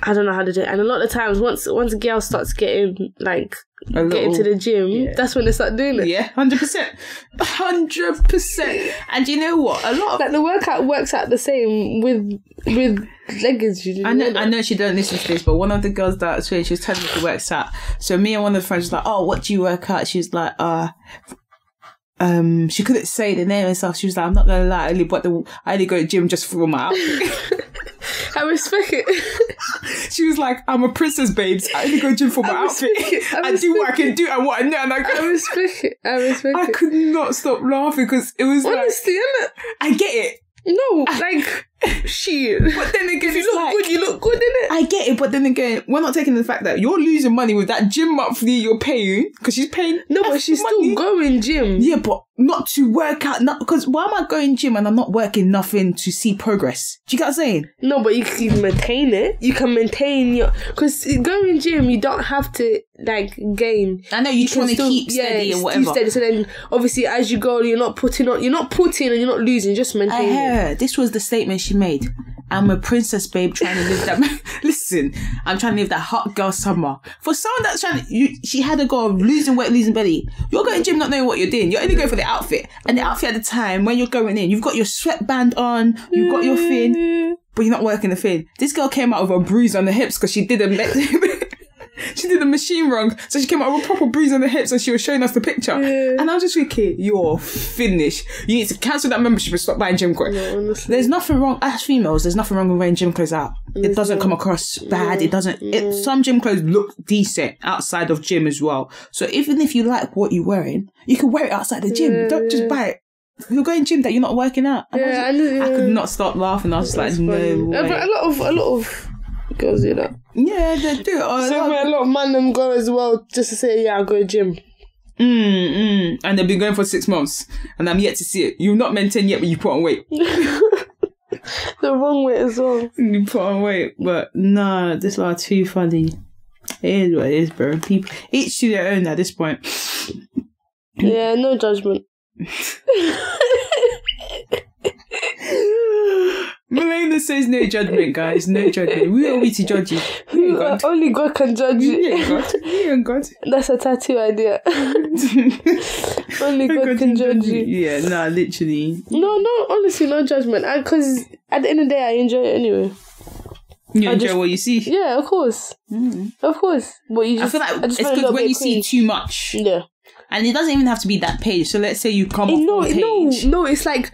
I don't know how to do it. And a lot of times, once a girl starts getting like into the gym, that's when they start doing it. Yeah, 100%. 100%. And you know what? A lot of like the workout works out the same with leggings. I know she don't listen to this, but one of the girls that she was telling me she works out. So me and one of the friends was like, "Oh, what do you work out?" She was like, she couldn't say the name and stuff. She was like, "I'm not gonna lie, I only go to the gym just for my outfit." I respect it. She was like, "I'm a princess, babes. I only go to the gym for my outfit. I do what I can do and what I know." And I respect it. I could not stop laughing because it was honestly, like, I get it. No, like, shit. But then again, if you look good, you look good, innit? I get it, but then again, we're not taking the fact that you're losing money with that gym monthly you're paying, because she's paying. No, but she's money. Still going gym. Yeah, but not to work out. Because why am I going gym and I'm not working nothing to see progress? Do you get what I'm saying? No, but you can maintain it. You can maintain your... Because going gym, you don't have to, like, gain. I know, you want to keep steady or whatever. Steady. So then, obviously, as you go, you're not putting and you're not losing, just maintaining. This was the statement she made. I'm a princess, babe, trying to live that... Listen, I'm trying to live that hot girl summer. For someone that's trying to... She had a goal of losing weight, losing belly. You're going to gym not knowing what you're doing. You're only going for the outfit. And the outfit at the time, when you're going in, you've got your sweatband on, you've got your fin, but you're not working the fin. This girl came out with a bruise on the hips because she did the machine wrong. So she came out with a proper bruise on the hips and she was showing us the picture. Yeah. And I was just thinking, you're finished. You need to cancel that membership and stop buying gym clothes. No, there's nothing wrong, as females, there's nothing wrong with wearing gym clothes out. It doesn't come across bad. It doesn't, some gym clothes look decent outside of gym as well. So even if you like what you're wearing, you can wear it outside the gym. Don't just buy it. You're going gym that you're not working out. And I could not stop laughing. I was just like, no way. But a lot of girls do that. Yeah, they do. A lot of man them go as well just to say, yeah, I'll go to gym. And they've been going for 6 months and I'm yet to see it. You've not maintained yet, but you put on weight. The wrong way as well. You put on weight, but nah, this are too funny. It is what it is, bro. People, each to their own at this point. Yeah, no judgment. Milene says no judgment, guys. No judgment. We are we to judge you. Only God can judge you. Yeah, God. That's a tattoo idea. Only God can judge you. Yeah, nah, literally. No, honestly, no judgment. Because at the end of the day, I enjoy it anyway. You enjoy what you see? Yeah, of course. Of course. But you just, I feel like it's good when you see too much. Yeah. And it doesn't even have to be that page. So let's say you come off one page. No, it's like,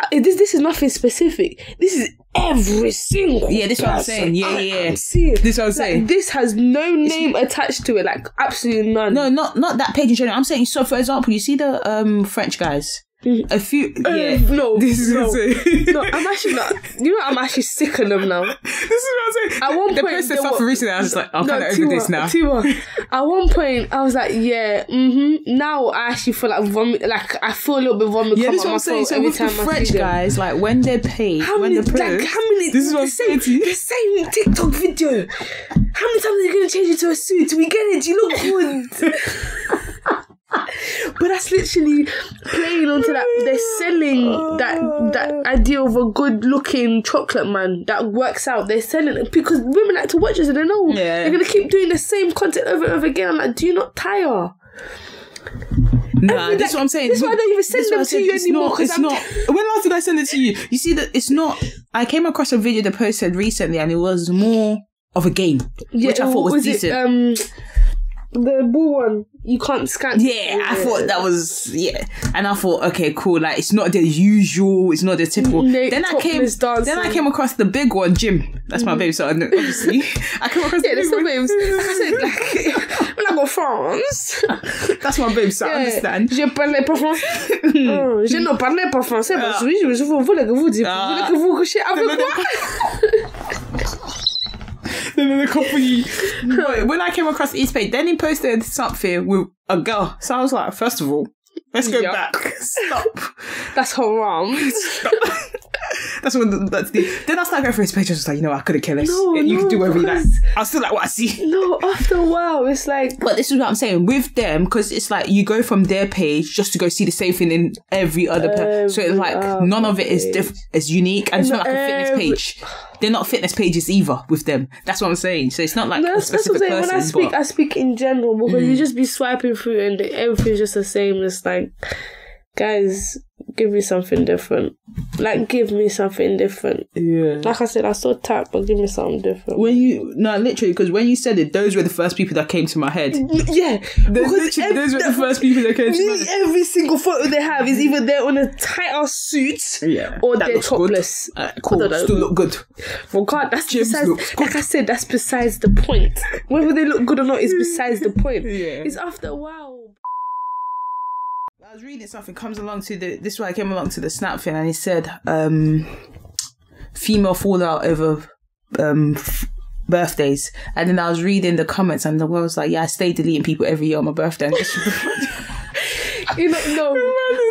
this is nothing specific. This is every single Yeah, this is what I'm saying. Yeah. This is what I'm saying. This has no name attached to it. Like, absolutely none. No, not that page in general. I'm saying, so for example, you see the French guys. a few. No, this is no, insane. no. I'm actually not. You know, I'm actually sick of them now. This is what I'm saying. At one the point, person stuff recently, I was just like, I'm kind of over this now. Tiwa. At one point, I was like, Now I actually feel like vomit. Like I feel a little bit vomit come out my throat every time I French see them. guys, like when they're paid, How many? This is what I'm saying. The same TikTok video. How many times are you gonna change it to a suit? We get it. You look good. But that's literally playing onto that. They're selling that idea of a good-looking chocolate man that works out. They're selling it because women like to watch this and they know they're gonna keep doing the same content over and over again. I'm like, do you not tire? Nah, this is what I'm saying. This is why I don't even send them to you anymore. It's not. When last did I send it to you? You see that it's not. I came across a video that posted recently, and it was more of a game, which I thought was decent. The bull one, you can't scan. Yeah, I thought that was and I thought, okay, cool. Like it's not the usual, it's not the typical. Then I came across the big one, Jim. That's my baby, so obviously I came across the big one. Babes. Like I said, like when I go France, that's my baby, so I understand. Je parle pas français. Je ne parle pas français. Parce que je voulais que vous disiez, voulez que vous couchiez avec moi. The company. When I came across E26, then he posted something with a girl. So I was like, first of all, let's go back. Stop. That's haram. Stop. That's the. Then I started going through his page. I was just like, you know, I couldn't care less. You can do whatever you like. I still like what I see. No, after a while, it's like. But this is what I'm saying with them, because it's like you go from their page just to go see the same thing in every other page. So it's like none of it is unique, and it's not like a fitness page. They're not fitness pages either with them. That's what I'm saying. So it's not like a specific person. When I speak in general, because you just be swiping through and everything's just the same. It's like, guys, give me something different. Like, give me something different. Yeah. Like I said, I saw tap, but give me something different. Literally, because when you said it, those were the first people that came to my head. Yeah. Those were the first people that came to my head. Every single photo they have is either they're on a tight-ass suit or they're topless. Cool. Still look good. Well, God, that's besides, like I said, that's besides the point. Whether they look good or not is besides the point. It's after a while. I was reading something, this is why I came along to the Snap thing, and it said female fallout over birthdays, and then I was reading the comments and the girl was like, I stay deleting people every year on my birthday. You know, no,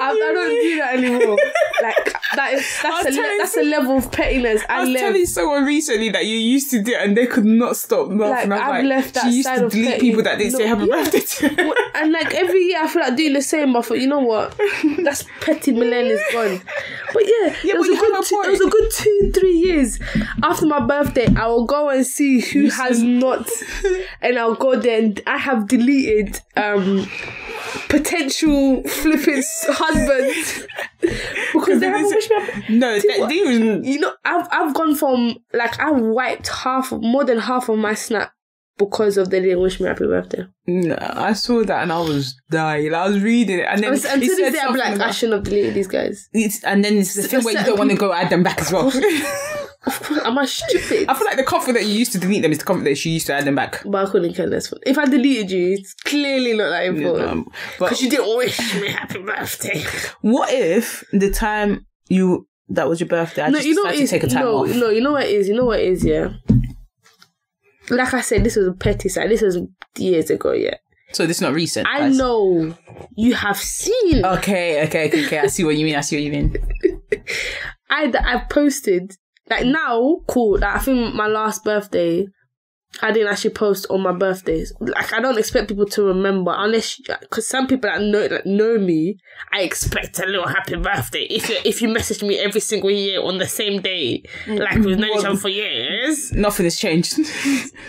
I don't do that anymore. Like that's a level of pettiness. I was telling someone recently that you used to do it and they could not stop laughing. Like, I've left that side of she used to delete people that didn't say happy birthday to. And like every year I feel like doing the same, but I thought, you know what? That's petty. Milene is gone. But it was a good 2-3 years after my birthday. I will go and see who has not, and I'll go there and I have deleted potential flipping husbands because they haven't wished me up. No, you know, I've gone from like I wiped more than half of my Snap because of they didn't wish me happy birthday. No, I saw that and I was dying. I was reading it, and then until this day I'm like, I shouldn't have deleted these guys. And then it's the thing where you don't want to go add them back as well. Of course, am I stupid? I feel like the comfort that you used to delete them is the comfort that she used to add them back. But I couldn't care less. If I deleted you, it's clearly not that important. Because you didn't wish me happy birthday. What if the time that was your birthday, I decided to take a time off? No, you know what it is, yeah? Like I said, this was a petty side. This was years ago, yeah. So this is not recent? I know. You have seen. Okay. I see what you mean. I posted. Like now, cool. Like I think my last birthday, I didn't actually post on my birthdays. Like I don't expect people to remember unless, because some people that know me, I expect a little happy birthday. If you message me every single year on the same day, like we've known each other for years, nothing has changed.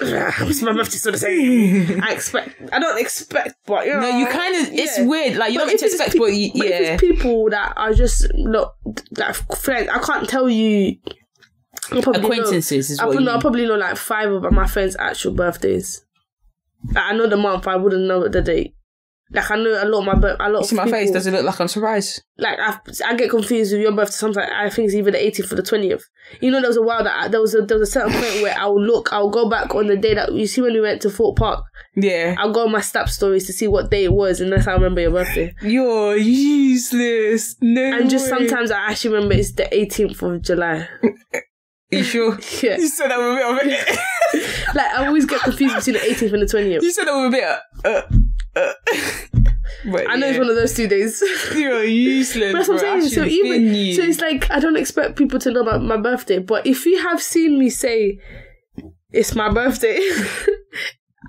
My birthday's still the same. I don't expect, but you know, no, you kind of. It's weird. Like you don't need to expect, but if it's people that are just like friends, I can't tell you. Acquaintances is what you mean. I probably know like 5 of my friends' actual birthdays. Like, I know the month, I wouldn't know the date. Like, I know a lot of See my people, face? Does it look like I'm surprised? Like, I get confused with your birthday. Sometimes I think it's either the 18th or the 20th. You know, there was a while that there was a certain point where I'll go back on the day that, you see when we went to Fort Park? Yeah. I'll go on my Snap stories to see what day it was, and that's how I remember your birthday. You're useless. No And just way. sometimes I actually remember it's the 18th of July. You sure? Yeah. You said that with a bit of it. Like, I always get confused between the 18th and the 20th. You said that with a bit But, I know it's one of those 2 days. You're useless. But that's what I'm saying. So it's like, I don't expect people to know about my birthday. But if you have seen me say it's my birthday,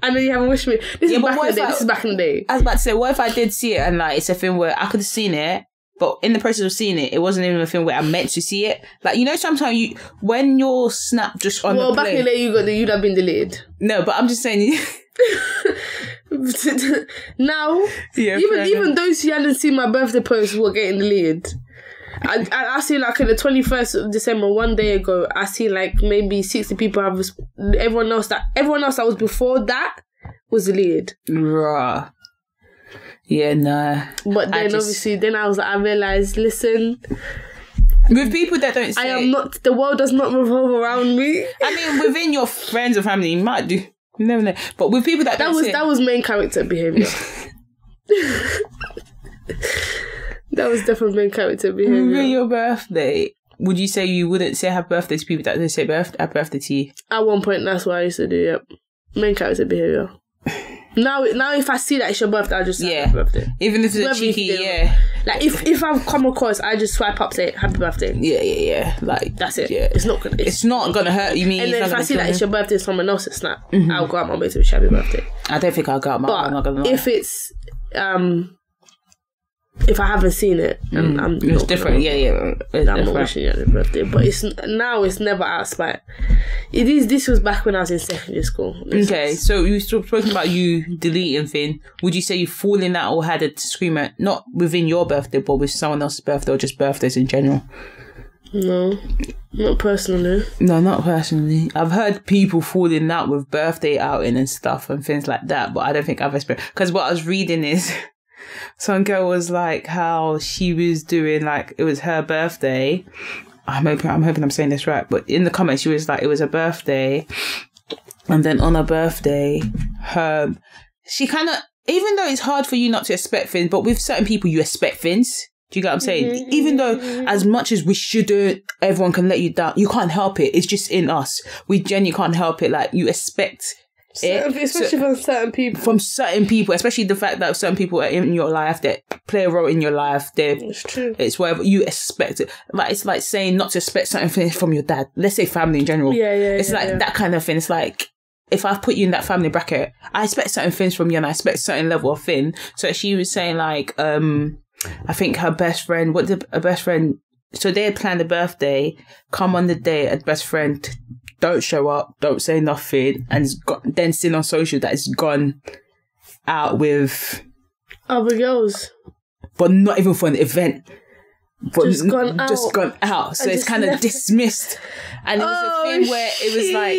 I know you haven't wished me. This is back in the day. I was about to say, what if I did see it and like it's a thing where I could have seen it, but in the process of seeing it, it wasn't even a thing where I meant to see it. Like, you know, sometimes when your Snap just on the play. Well, back in the day, you'd have been deleted. No, but I'm just saying. Now, Yeah, even those who hadn't seen my birthday post were getting deleted. I see, like, on the 21st of December, one day ago, I see like maybe 60 people have everyone else that was before that was deleted. Rah. Yeah, nah. But then obviously, I realised, listen, with people that don't say, I am not. The world does not revolve around me. I mean, within your friends or family, you might do. You never know. But with people that was main character behaviour. That was definitely main character behaviour. Within your birthday, would you say you wouldn't say happy birthday to people that don't say happy birthday to you? At one point, that's what I used to do. Yep, main character behaviour. Now, if I see that it's your birthday, I just say happy birthday. Even if it's a cheeky, yeah. Like, if I've come across, I just swipe up, say happy birthday. Yeah. Like, that's it. Yeah. It's not gonna hurt you. And then if I see that it's your birthday, someone else's Snap, I'll go out my way to wish happy birthday. I don't think I'll go out my way. I'm not gonna lie. If it's if I haven't seen it, it's different. I'm not wishing you happy birthday. But it's never out of spite. This was back when I was in secondary school. Okay, so you spoken about you deleting thing. Would you say you've fallen out or had a disagreement, not within your birthday, but with someone else's birthday or just birthdays in general? No, not personally. No, not personally. I've heard people falling out with birthday outing and stuff and things like that, but I don't think I've experienced. Because what I was reading is, some girl was like how she was doing, like, it was her birthday. I'm hoping I'm saying this right, but in the comments she was like, it was her birthday, and then on her birthday, she kind of, even though it's hard for you not to expect things, but with certain people you expect things. Do you get what I'm saying? Even though as much as we shouldn't, everyone can let you down, you can't help it. It's just in us. We genuinely can't help it. Like, you expect especially from certain people. From certain people, especially the fact that certain people are in your life that play a role in your life. It's true. It's whatever you expect it. Like, it's like saying not to expect something from your dad. Let's say family in general. It's that kind of thing. It's like, if I've put you in that family bracket, I expect certain things from you and I expect a certain level of thing. So she was saying like, I think her best friend, so they had planned a birthday, come on the day, a best friend don't show up, don't say nothing, and then seen on social that it's gone out with other girls, but not even for an event, but just gone out. So it's kind of dismissed. And it was a thing where it was like,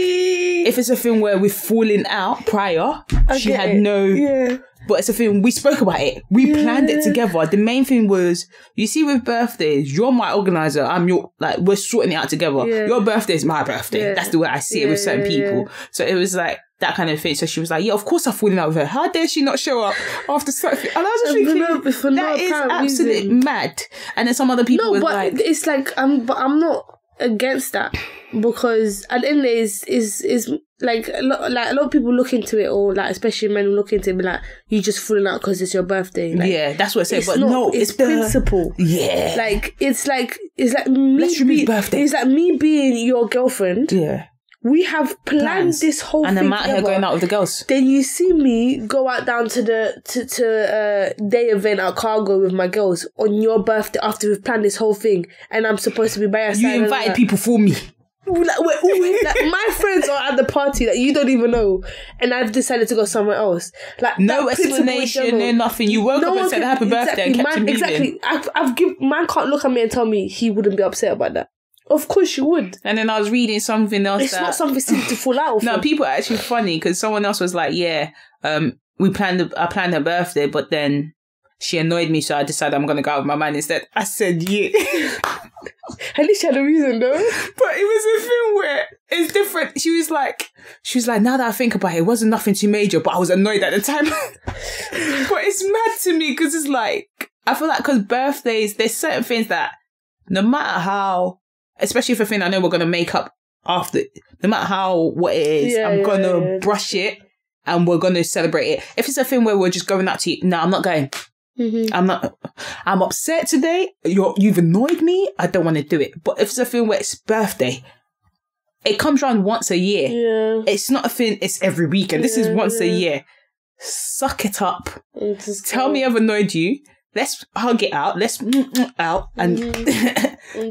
if it's a thing where we've fallen out prior, she had no. But it's a thing, we spoke about it. We planned it together. The main thing was, you see with birthdays, you're my organizer. I'm your, like, we're sorting it out together. Your birthday is my birthday. That's the way I see it with certain people. So it was like that kind of thing. So she was like, yeah, of course I've fallen out with her. How dare she not show up after something? And I was just thinking, that is absolutely mad. And then some other people were like... No, but it's like, I'm not against that. Because at the end of the day, is like a lot of people look into it, or like especially men look into it and be like, you just falling out because it's your birthday. Like, that's what I say. But not, no, it's principle. Like it's like me. Let's remove birthday. It's like me being your girlfriend. We have planned this whole thing. And I'm out here going out with the girls. Then you see me go out down to the day event at Cargo with my girls on your birthday after we've planned this whole thing, and I'm supposed to be by your side. You invited people for me. Like, my friends are at the party that you don't even know, and I've decided to go somewhere else. Like, no explanation, no nothing. You woke up and said happy birthday and kept it moving. Exactly. Man can't look at me and tell me he wouldn't be upset about that. Of course you would. And then I was reading something else. It's not something to fall out of. No, people are actually funny because someone else was like, I planned her birthday, but then she annoyed me, so I decided I'm going to go out with my man instead. I said, yeah. At least she had a reason, though. But it was a thing where it's different. She was like, now that I think about it, it wasn't nothing too major, but I was annoyed at the time. But it's mad to me because it's like, I feel like because birthdays, there's certain things that no matter how, especially if a thing I know we're going to make up after, no matter what it is, I'm going to brush it and we're going to celebrate it. If it's a thing where we're just going out to eat, no, I'm not going. Mm-hmm. I'm upset today. You've annoyed me. I don't want to do it. But if it's a thing where it's birthday, it comes around once a year. Yeah. It's not a thing, it's every weekend. This is once a year. Suck it up. Tell me I've annoyed you. Let's hug it out. Let's out and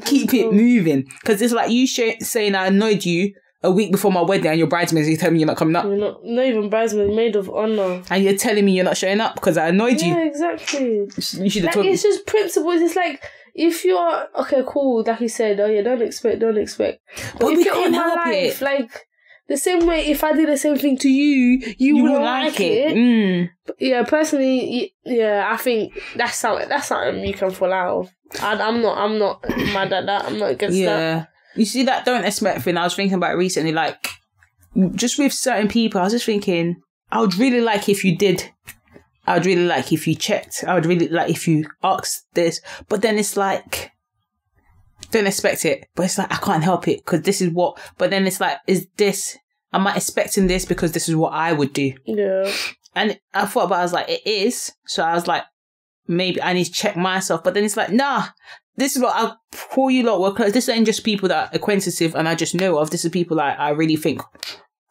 keep it moving. Because it's like you saying I annoyed you a week before my wedding and your bridesmaids, you tell me you're not coming up. You're not even bridesmaids, maid of honour. And you're telling me you're not showing up because I annoyed you. Yeah, exactly. You should have told me. It's just principles. It's like, if you're, okay, cool, like you said, oh yeah, don't expect. But we can't help it. Like, the same way, if I did the same thing to you, you wouldn't like it. But yeah, personally, I think that's something you can fall out of. I'm not mad at that. I'm not against that. You see that don't expect thing I was thinking about recently, like, just with certain people, I was just thinking, I would really like if you did. I would really like if you checked. I would really like if you asked this. But then it's like, don't expect it. But it's like, I can't help it because this is what. But then it's like, am I expecting this because this is what I would do? Yeah. And I thought about it, I was like, it is. So I was like, maybe I need to check myself. But then it's like, nah. This is what I'll call you lot. Well, this ain't just people that are acquaintances and I just know of. This is people I really think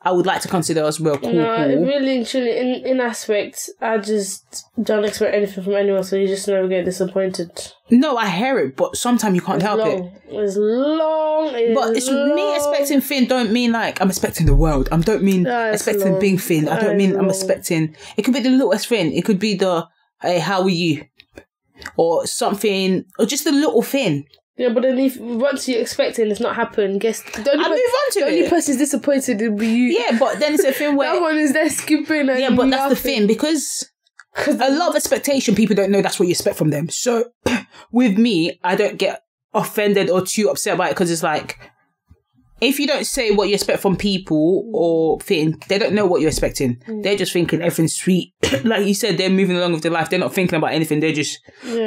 I would like to consider as well. Cool. Really, truly, in aspects, I just don't expect anything from anyone, so you just never get disappointed. No, I hear it, but sometimes you can't help it. It's long. But it's me expecting thing don't mean like I'm expecting the world. I don't mean expecting big thing. I don't mean I'm expecting. It could be the littlest thing. It could be the, hey, how are you? Or something, or just a little thing. Yeah, but then if once you expect it and it's not happened, guess I move on to it. The only person's disappointed will be you. Yeah, but then it's a thing where that one is there skipping. And yeah, but that's the thing because a lot of expectation, people don't know that's what you expect from them. So with me, I don't get offended or too upset about it because it's like, if you don't say what you expect from people or thing, they don't know what you're expecting. They're just thinking everything's sweet. Like you said, they're moving along with their life. They're not thinking about anything. They're just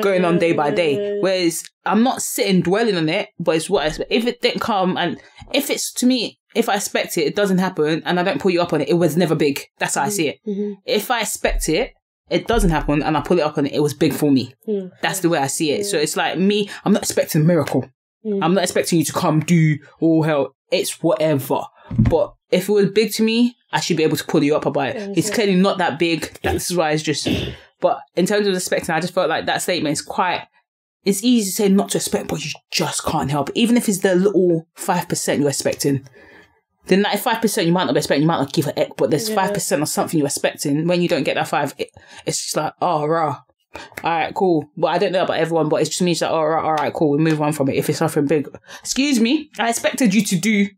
going on day by day. Whereas I'm not sitting dwelling on it, but it's what I expect. If it didn't come and if it's to me, if I expect it, it doesn't happen and I don't pull you up on it, it was never big. That's how I see it. If I expect it, it doesn't happen and I pull it up on it, it was big for me. That's the way I see it. So it's like me, I'm not expecting a miracle. I'm not expecting you to come do all hell. It's whatever. But if it was big to me, I should be able to pull you up about it. It's clearly not that big. That's why it's just... But in terms of expecting, I just felt like that statement is quite... It's easy to say not to expect, but you just can't help it. Even if it's the little 5% you're expecting. The 95% you might not be expecting, you might not give a heck, but there's 5% of something you're expecting. When you don't get that 5, it's just like, oh, rah. All right, cool. But I don't know about everyone, but it's just me. It's like, all right, cool. We move on from it. If it's something big, excuse me, I expected you to do.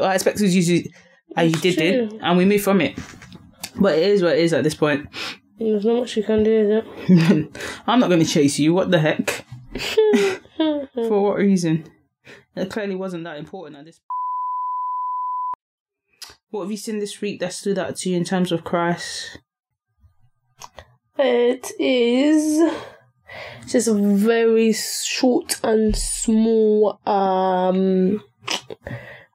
I expected you to, and you did it, and we move from it. But it is what it is at this point. There's not much you can do, is it? I'm not going to chase you. What the heck? For what reason? It clearly wasn't that important at this. What have you seen this week that stood out to you in terms of Christ? It is just a very short and small,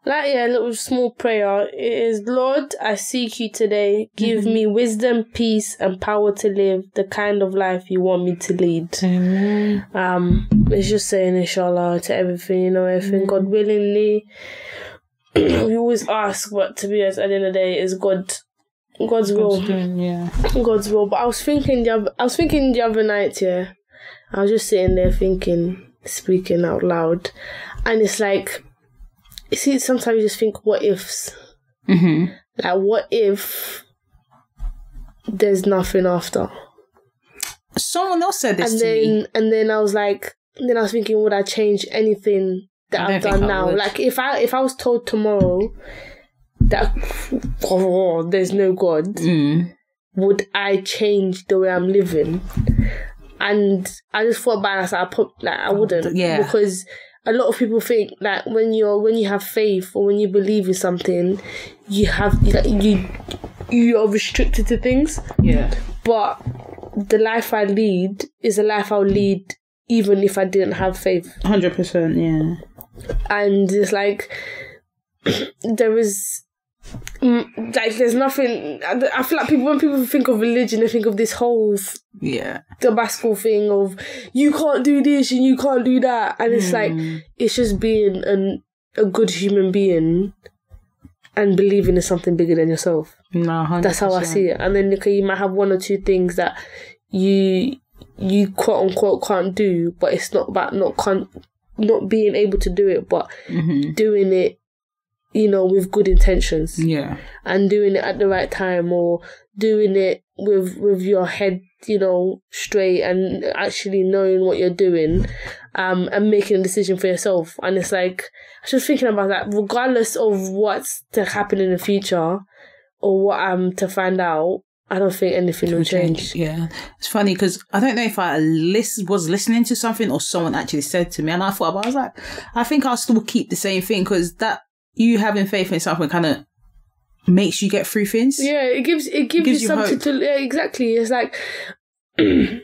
little small prayer. It is, Lord, I seek you today. Give me wisdom, peace, and power to live the kind of life you want me to lead. It's just saying inshallah to everything, everything. God willingly. We always ask, but to be honest, at the end of the day, is God's will. God's will. But I was thinking the other night, I was just sitting there thinking, speaking out loud. And it's like, you see, sometimes you just think, what ifs? Like, what if there's nothing after? Someone else said this to me. And then I was like, I was thinking, would I change anything that I've done now? Like, if I was told tomorrow that there's no God, would I change the way I'm living? And I just thought about it, I was like, I wouldn't. Yeah. Because a lot of people think that when you have faith or when you believe in something, you are restricted to things. Yeah. But the life I lead is a life I'll lead even if I didn't have faith. 100%, yeah. And it's like, there is, like, there's nothing, I feel like when people think of religion, they think of this whole Tabasco thing of, you can't do this and you can't do that. And it's like, it's just being a good human being and believing in something bigger than yourself. No, 100%. That's how I see it. And then you might have one or two things that you quote unquote can't do, but it's not about not being able to do it, but doing it, with good intentions. Yeah. And doing it at the right time, or doing it with your head, straight, and actually knowing what you're doing, and making a decision for yourself. And it's like, I was just thinking about that, regardless of what's to happen in the future or what I'm to find out, I don't think anything will change. Yeah. It's funny because I don't know if I was listening to something or someone actually said to me, and I thought about it, I was like, I think I'll still keep the same thing, because that you having faith in something kind of makes you get through things. Yeah, it gives you something hope. to. Yeah, exactly. It's like, there's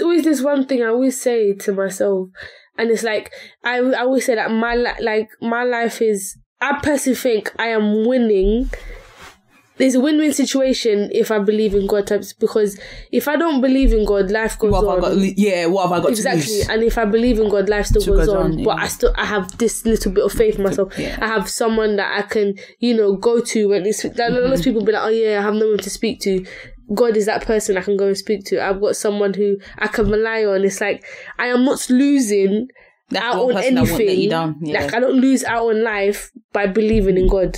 always this one thing I always say to myself, and it's like, I always say that my life is, I personally think I am winning. There's a win-win situation if I believe in God, because if I don't believe in God, life goes on. What have I got to lose? And if I believe in God, life still goes on. Yeah. But I have this little bit of faith in myself. Yeah. I have someone that I can, go to when it's like, a lot of people be like, oh yeah, I have no one to speak to. God is that person I can go and speak to. I've got someone who I can rely on. It's like, I am not losing out on anything. Yeah. Like, I don't lose out on life by believing in God.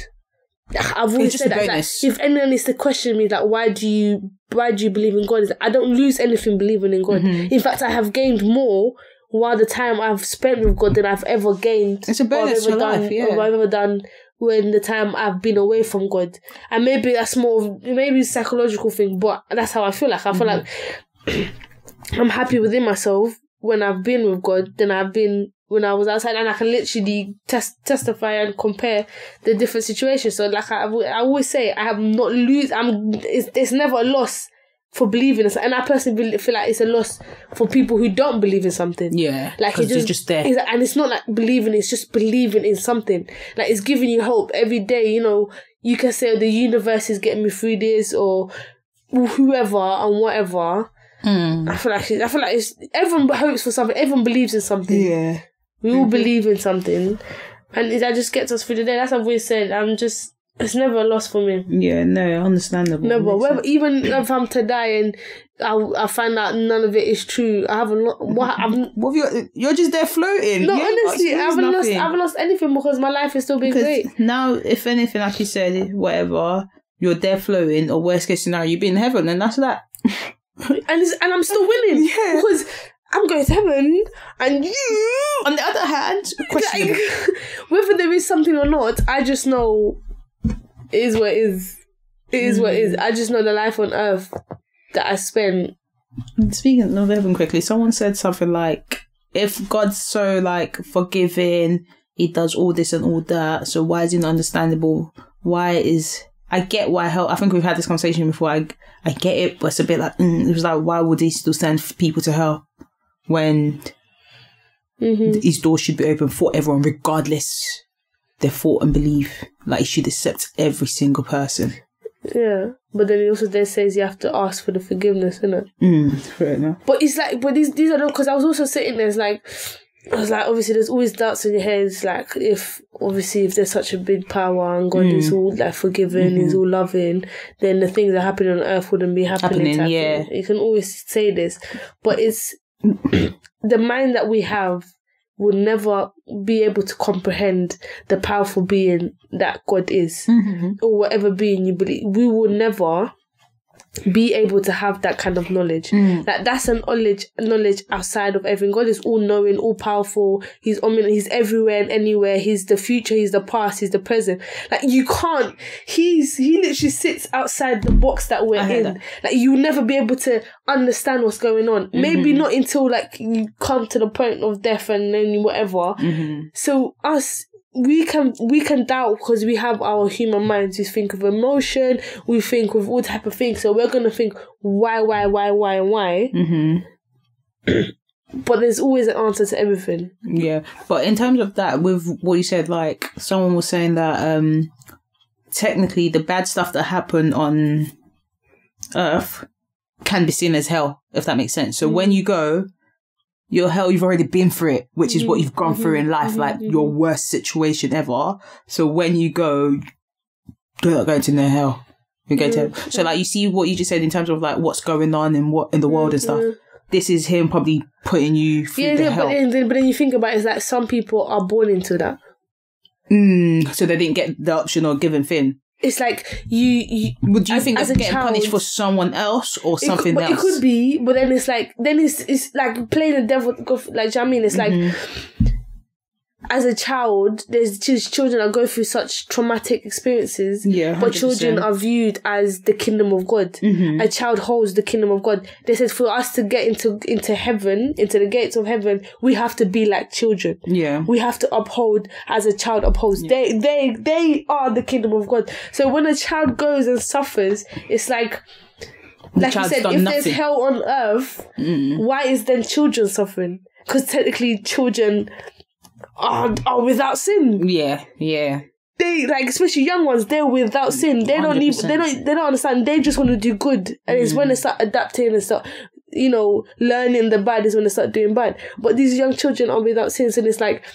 I've always said that. Like, if anyone is to question me, like, why do you believe in God? I don't lose anything believing in God. In fact, I have gained more while the time I've spent with God than I've ever gained. It's a bonus for life, yeah. Or I've ever done when the time I've been away from God. And maybe that's maybe a psychological thing, but that's how I feel like. I feel like I'm happy within myself when I've been with God than I've been when I was outside, and I can literally testify and compare the different situations. So, like I always say, I have not lose. It's never a loss for believing in something, and I personally feel like it's a loss for people who don't believe in something. Yeah, like it's just there, and it's not like believing; it's just believing in something. Like, it's giving you hope every day. You can say, the universe is getting me through this, or whoever and whatever. I feel like it's everyone hopes for something. Everyone believes in something. Yeah. We all believe in something, and that just gets us through the day. That's what I've always said. It's never a loss for me. Yeah, no, understandable. No, but even if I'm to die and I find out none of it is true, I haven't you're just there floating. No, honestly, I haven't lost anything, because my life is still being great. Now, if anything, like you said, whatever, you're there floating, or worst case scenario, you'll be in heaven, and that's that. and I'm still winning. Yeah. Because I'm going to heaven, and you, on the other hand, questionable. Like, whether there is something or not, I just know it is what it is. It is what it is. I just know the life on earth that I spent. Speaking of heaven, quickly, someone said something like, if God's so, like, forgiving, he does all this and all that, so why is he not understandable? I get why hell. I think we've had this conversation before. I get it, but it's a bit like, it was like, why would he still send people to hell when his doors should be open for everyone, regardless their thought and belief? Like, he should accept every single person. Yeah, but then he also then says you have to ask for the forgiveness, innit? Fair enough. But it's like, these are because I was also sitting there, I was like, obviously there's always doubts in your head. It's like, if there's such a big power and God is all like forgiving, he's all loving, then the things that happen on earth wouldn't be happening. Yeah. You can always say this, but it's the mind that we have will never be able to comprehend the powerful being that God is, or whatever being you believe. We will never be able to have that kind of knowledge. Like that's an knowledge outside of everything. God is all knowing, all powerful. He's he's everywhere and anywhere. He's the future, he's the past, he's the present. Like you can't, he literally sits outside the box that we're in. That. Like you'll never be able to understand what's going on. Maybe not until like you come to the point of death and then whatever. So we can doubt because we have our human minds. We think of emotion, we think of all type of things. So we're gonna think why. But there's always an answer to everything. Yeah, but in terms of that, with what you said, like someone was saying that technically the bad stuff that happened on Earth can be seen as hell, if that makes sense. So when you go, your hell, you've already been through it, which is what you've gone through in life, like your worst situation ever. So when you go, you're not going to no hell. You go to hell. So like you see what you just said in terms of like what's going on in the world and stuff. This is him probably putting you through the hell. But then you think about it, it's like some people are born into that. So they didn't get the option or given thing. It's like you would you think they're getting punished for someone else or something else? It could be, but then it's like it's like playing the devil. Like, do you know what I mean? It's like as a child, there's children that go through such traumatic experiences. Yeah, 100%. But children are viewed as the kingdom of God. A child holds the kingdom of God. They said for us to get into heaven, into the gates of heaven, we have to be like children. Yeah, we have to uphold as a child upholds. Yeah. They are the kingdom of God. So when a child goes and suffers, it's like you said, if there's hell on earth, why is then children suffering? Because technically children are without sin. Yeah. They like, especially young ones, they're without sin. They don't even they don't understand. They just want to do good. And it's when they start adapting and start, learning the bad is when they start doing bad. But these young children are without sin, so it's like,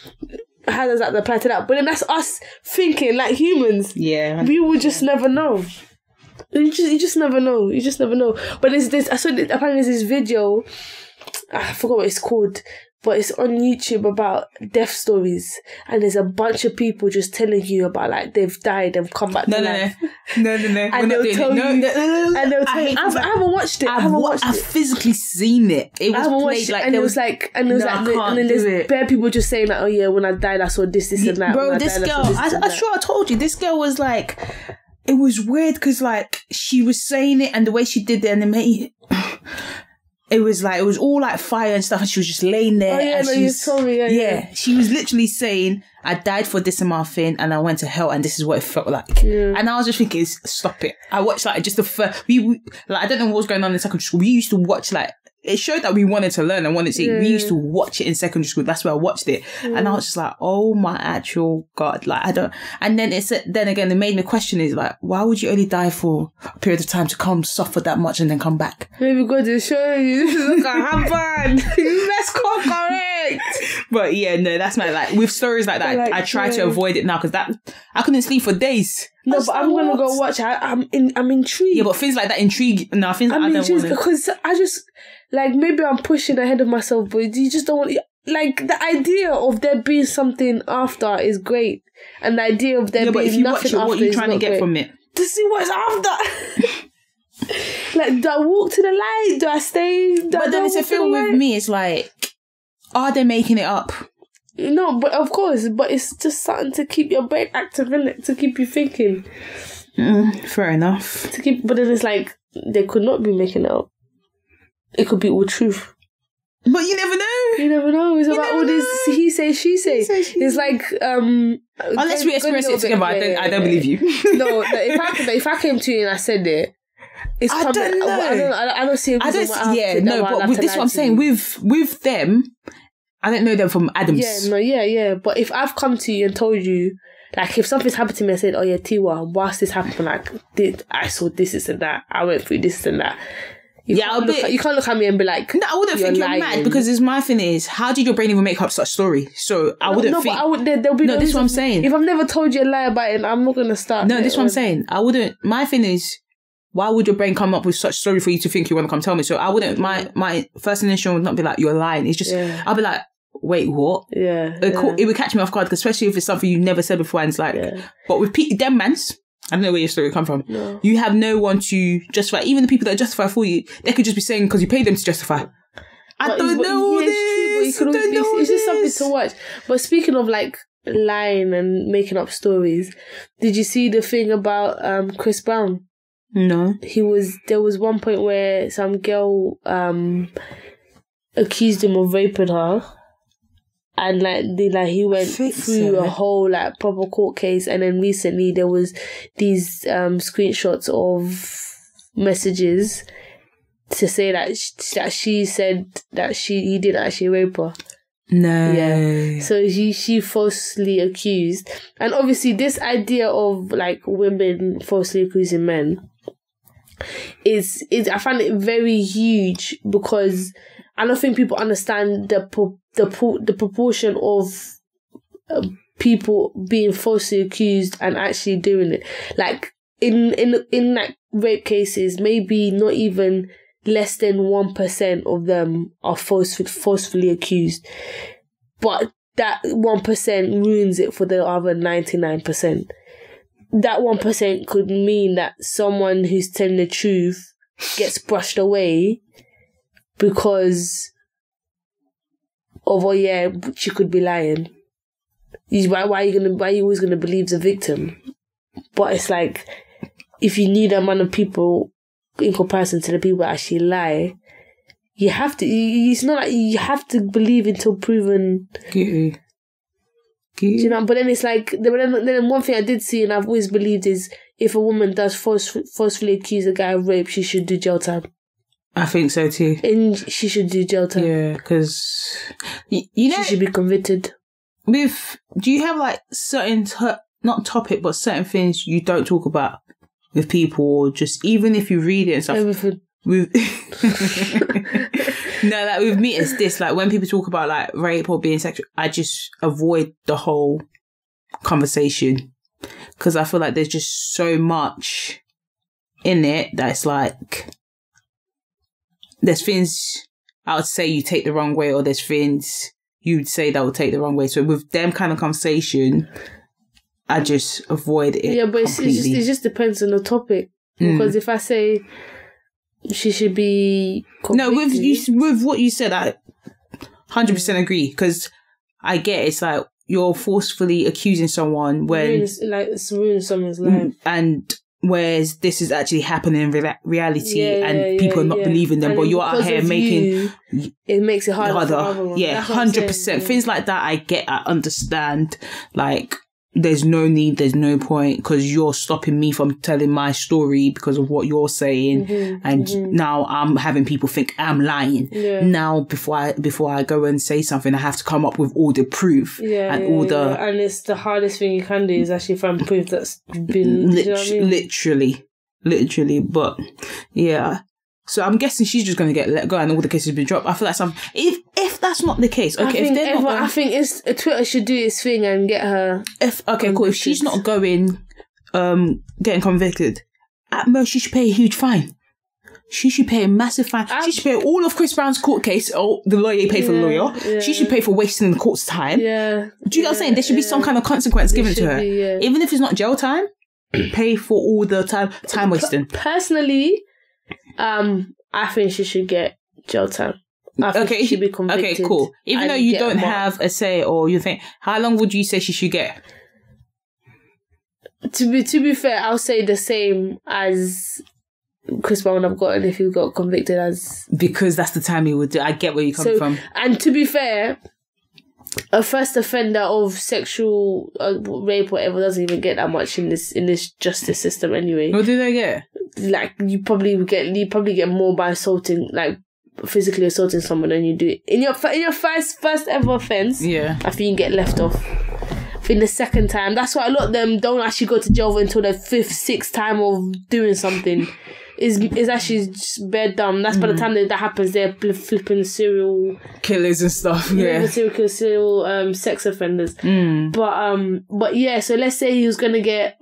how does that apply to that? But then that's us thinking like humans. Yeah. We will just never know. You just never know. You just never know. But there's this, I saw apparently there's this video, I forgot what it's called, but it's on YouTube about death stories, and there's a bunch of people just telling you about like they've died and come back to life. No. And they'll tell you. And they'll tell you. I haven't watched it. I've physically seen it. It was played like, and it was like, and then there's bare people just saying like, oh yeah, when I died I saw this and that. Bro, this girl, I'm sure I told you, this girl was like, it was weird because like she was saying it and the way she did it, and it made it was like, it was all like fire and stuff, and she was just laying there. Oh yeah, no, you told me. Yeah, she was literally saying, I died for this amount of thing and I went to hell and this is what it felt like. Yeah. And I was just thinking, stop it. I watched like just the first, we like, I don't know what was going on in secondary school. We used to watch like, it showed that we wanted to learn and wanted to see. We used to watch it in secondary school. That's where I watched it. And I was just like, oh my actual God. Like, I don't, and then then again, it made me question is like, why would you only die for a period of time to come suffer that much and then come back? Maybe God is showing you this is gonna happen. Let's come correct. But yeah, no, that's my, like, with stories like that, like, I try to avoid it now because that, I couldn't sleep for days. No, but I'm gonna go watch it. I'm intrigued. Yeah, but things like that intrigue. No, things I don't want because I just, like, maybe I'm pushing ahead of myself, but you just don't want, like, the idea of there being something after is great, and the idea of there being nothing after, what are you trying to get from it? To see what's after. Like, do I walk to the light? Do I stay? But then it's a film with me. It's like, are they making it up? No, but of course, but it's just something to keep your brain active, in it, to keep you thinking. Fair enough. But then it's like, they could not be making it up. It could be all truth. But you never know. You never know. It's about all this he say, she say. It's like, unless we experience it together, I don't believe you. No, if I came to you and I said it, it's I don't know. I don't see it. But with this, what I'm saying, with them, I don't know them from Adams. Yeah. But if I've come to you and told you, like, if something's happened to me and said, oh yeah, Tiwa, whilst this happened, like, I saw this and that, I went through this and that. You can't look at me and be like, no, I wouldn't think you're mad, because my thing is, how did your brain even make up such story? So I wouldn't think. But there'll be no, this is what I'm saying. If I've never told you a lie about it, I'm not going to start. No, this is what I'm saying. I wouldn't. My thing is, why would your brain come up with such story for you to think you want to come tell me? So I wouldn't. My first initial would not be like, you're lying. It's just, I'll be like, wait, what? Yeah. It would catch me off guard, especially if it's something you never said before, and it's like, but with them mans, I don't know where your story come from. No. You have no one to justify. Even the people that justify for you, they could just be saying because you paid them to justify. I don't know this. It's just something to watch. But speaking of like lying and making up stories, did you see the thing about Chris Brown? No. There was one point where some girl accused him of raping her. And he went through a whole like proper court case, and then recently there was these screenshots of messages to say that she said that he didn't actually rape her. No. Yeah. So she falsely accused, and obviously this idea of like women falsely accusing men is I find it very huge, because I don't think people understand the proportion of people being falsely accused and actually doing it. Like in like rape cases, maybe not even less than 1% of them are forcefully accused, but that 1% ruins it for the other 99%. That 1% could mean that someone who's telling the truth gets brushed away because of, oh yeah, she could be lying. Why are you always gonna believe the victim? But it's like, if you knew the amount of people in comparison to the people that actually lie, you have to. It's not like you have to believe until proven. Guilty. You know, but then it's like, then one thing I did see and I've always believed is, if a woman does forcefully accuse a guy of rape, she should do jail time. I think so too. And she should do jail time. Yeah, because you know, she should be convicted. Do you have like certain not topic, but certain things you don't talk about with people, or just even if you read it and stuff? Everything. No, like with me, it's this. Like when people talk about like rape or being sexual, I just avoid the whole conversation, because I feel like there's just so much in it that's like, there's things I would say you take the wrong way, or there's things you'd say that would take the wrong way. So with them kind of conversation, I just avoid it. Yeah, but it just depends on the topic. Because if I say she should be convicted, no, with what you said, I 100% agree. Because I get it's like you're forcefully accusing someone when it's ruining someone's life, and whereas this is actually happening in reality, and people are not believing them, and but you're out here making it makes it harder. Yeah, 100%. Things like that, I understand. Like, there's no need, there's no point, because you're stopping me from telling my story because of what you're saying, now I'm having people think I'm lying. Now before I go and say something, I have to come up with all the proof and it's the hardest thing you can do is actually find proof that's been literally. But yeah, so I'm guessing she's just going to get let go and all the cases been dropped. I feel like if that's not the case, okay, I think Twitter should do its thing and get her. Cool. If she's not getting convicted, at most she should pay a huge fine. She should pay a massive fine. She should pay all of Chris Brown's court case. Oh, the lawyer paid for the lawyer. Yeah. She should pay for wasting the court's time. Yeah. Do you get what I'm saying? There should be some kind of consequence given to her, even if it's not jail time. Pay for all the time wasting. Personally, I think she should get jail time. I think she should be convicted. Okay, cool. Even though you don't have a say, or you think, how long would you say she should get? To be fair, I'll say the same as Chris Brown would have gotten if he got convicted as... Because that's the time he would do. I get where you're coming from. And to be fair, a first offender of sexual rape or whatever doesn't even get that much in this justice system anyway. What do they get? Like, you probably get more by assaulting, like physically assaulting someone than you do in your first ever offence. Yeah, I think you get left off. In the second time, that's why a lot of them don't actually go to jail until the 5th, 6th time of doing something. Is actually just bare dumb. That's by the time that happens, they're flipping serial killers and stuff. Yeah, serial sex offenders. But yeah. So let's say he was gonna get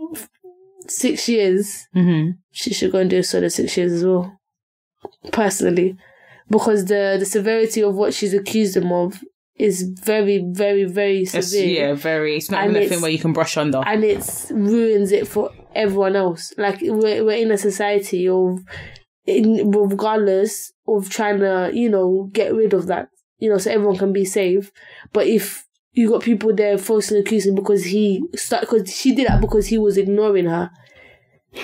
6 years. She should go and do a solid 6 years as well. Personally, because the severity of what she's accused him of is very, very, very severe. Very. It's not even a thing where you can brush under. And it ruins it for everyone else. Like, we're in a society regardless of trying to, you know, get rid of that, you know, so everyone can be safe. But if you got people there falsely accusing because she did that because he was ignoring her.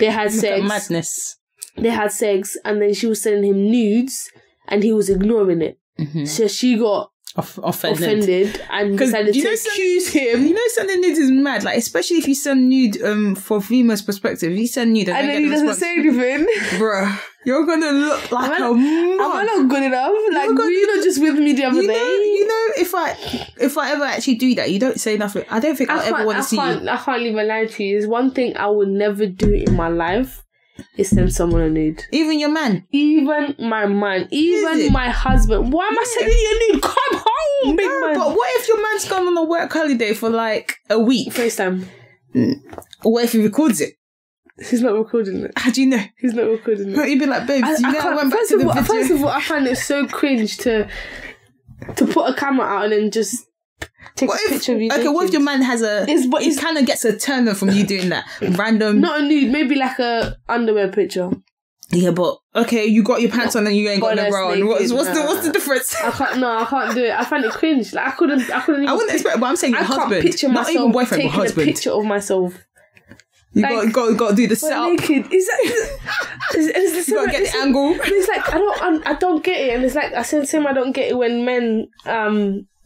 They had sex. Madness. They had sex, and then she was sending him nudes, and he was ignoring it. Mm-hmm. So she got offended and decided to accuse him. You know, sending nudes is mad. Like, especially if you send nude from female's perspective. If you send nude and then he doesn't say anything, bruh, you're gonna look like a mug. Am I not good enough? Like, were you not just with me the other day? You know, if I ever actually do that, you don't say nothing. I don't think I'll ever want to see you. I can't leave a lie to you. Is one thing I would never do in my life is send someone a nude. Even your man? Even my man. Even my husband. Why am I sending you a nude? Come home, big man. But what if your man's gone on a work holiday for like a week? FaceTime. What if he records it? He's not recording it. How do you know? He's not recording it. You'd be like, babe, I went back to the video. First of all, I find it so cringe to put a camera out and then just take a picture of you. Okay, what if your man has he kind of gets a turn from you doing that? Random. Not a nude, maybe like a underwear picture. Yeah, but okay, you got your pants on and you ain't got no bra on. What's the difference? I can't do it. I find it cringe. Like, I couldn't even. I wouldn't expect, but I'm saying your husband. Can't picture myself, not even boyfriend, taking but husband. a picture of myself. You like, got to do the setup. Naked. Is that? You got to get the angle. It's like I don't get it, and it's like I said to him, I don't get it when men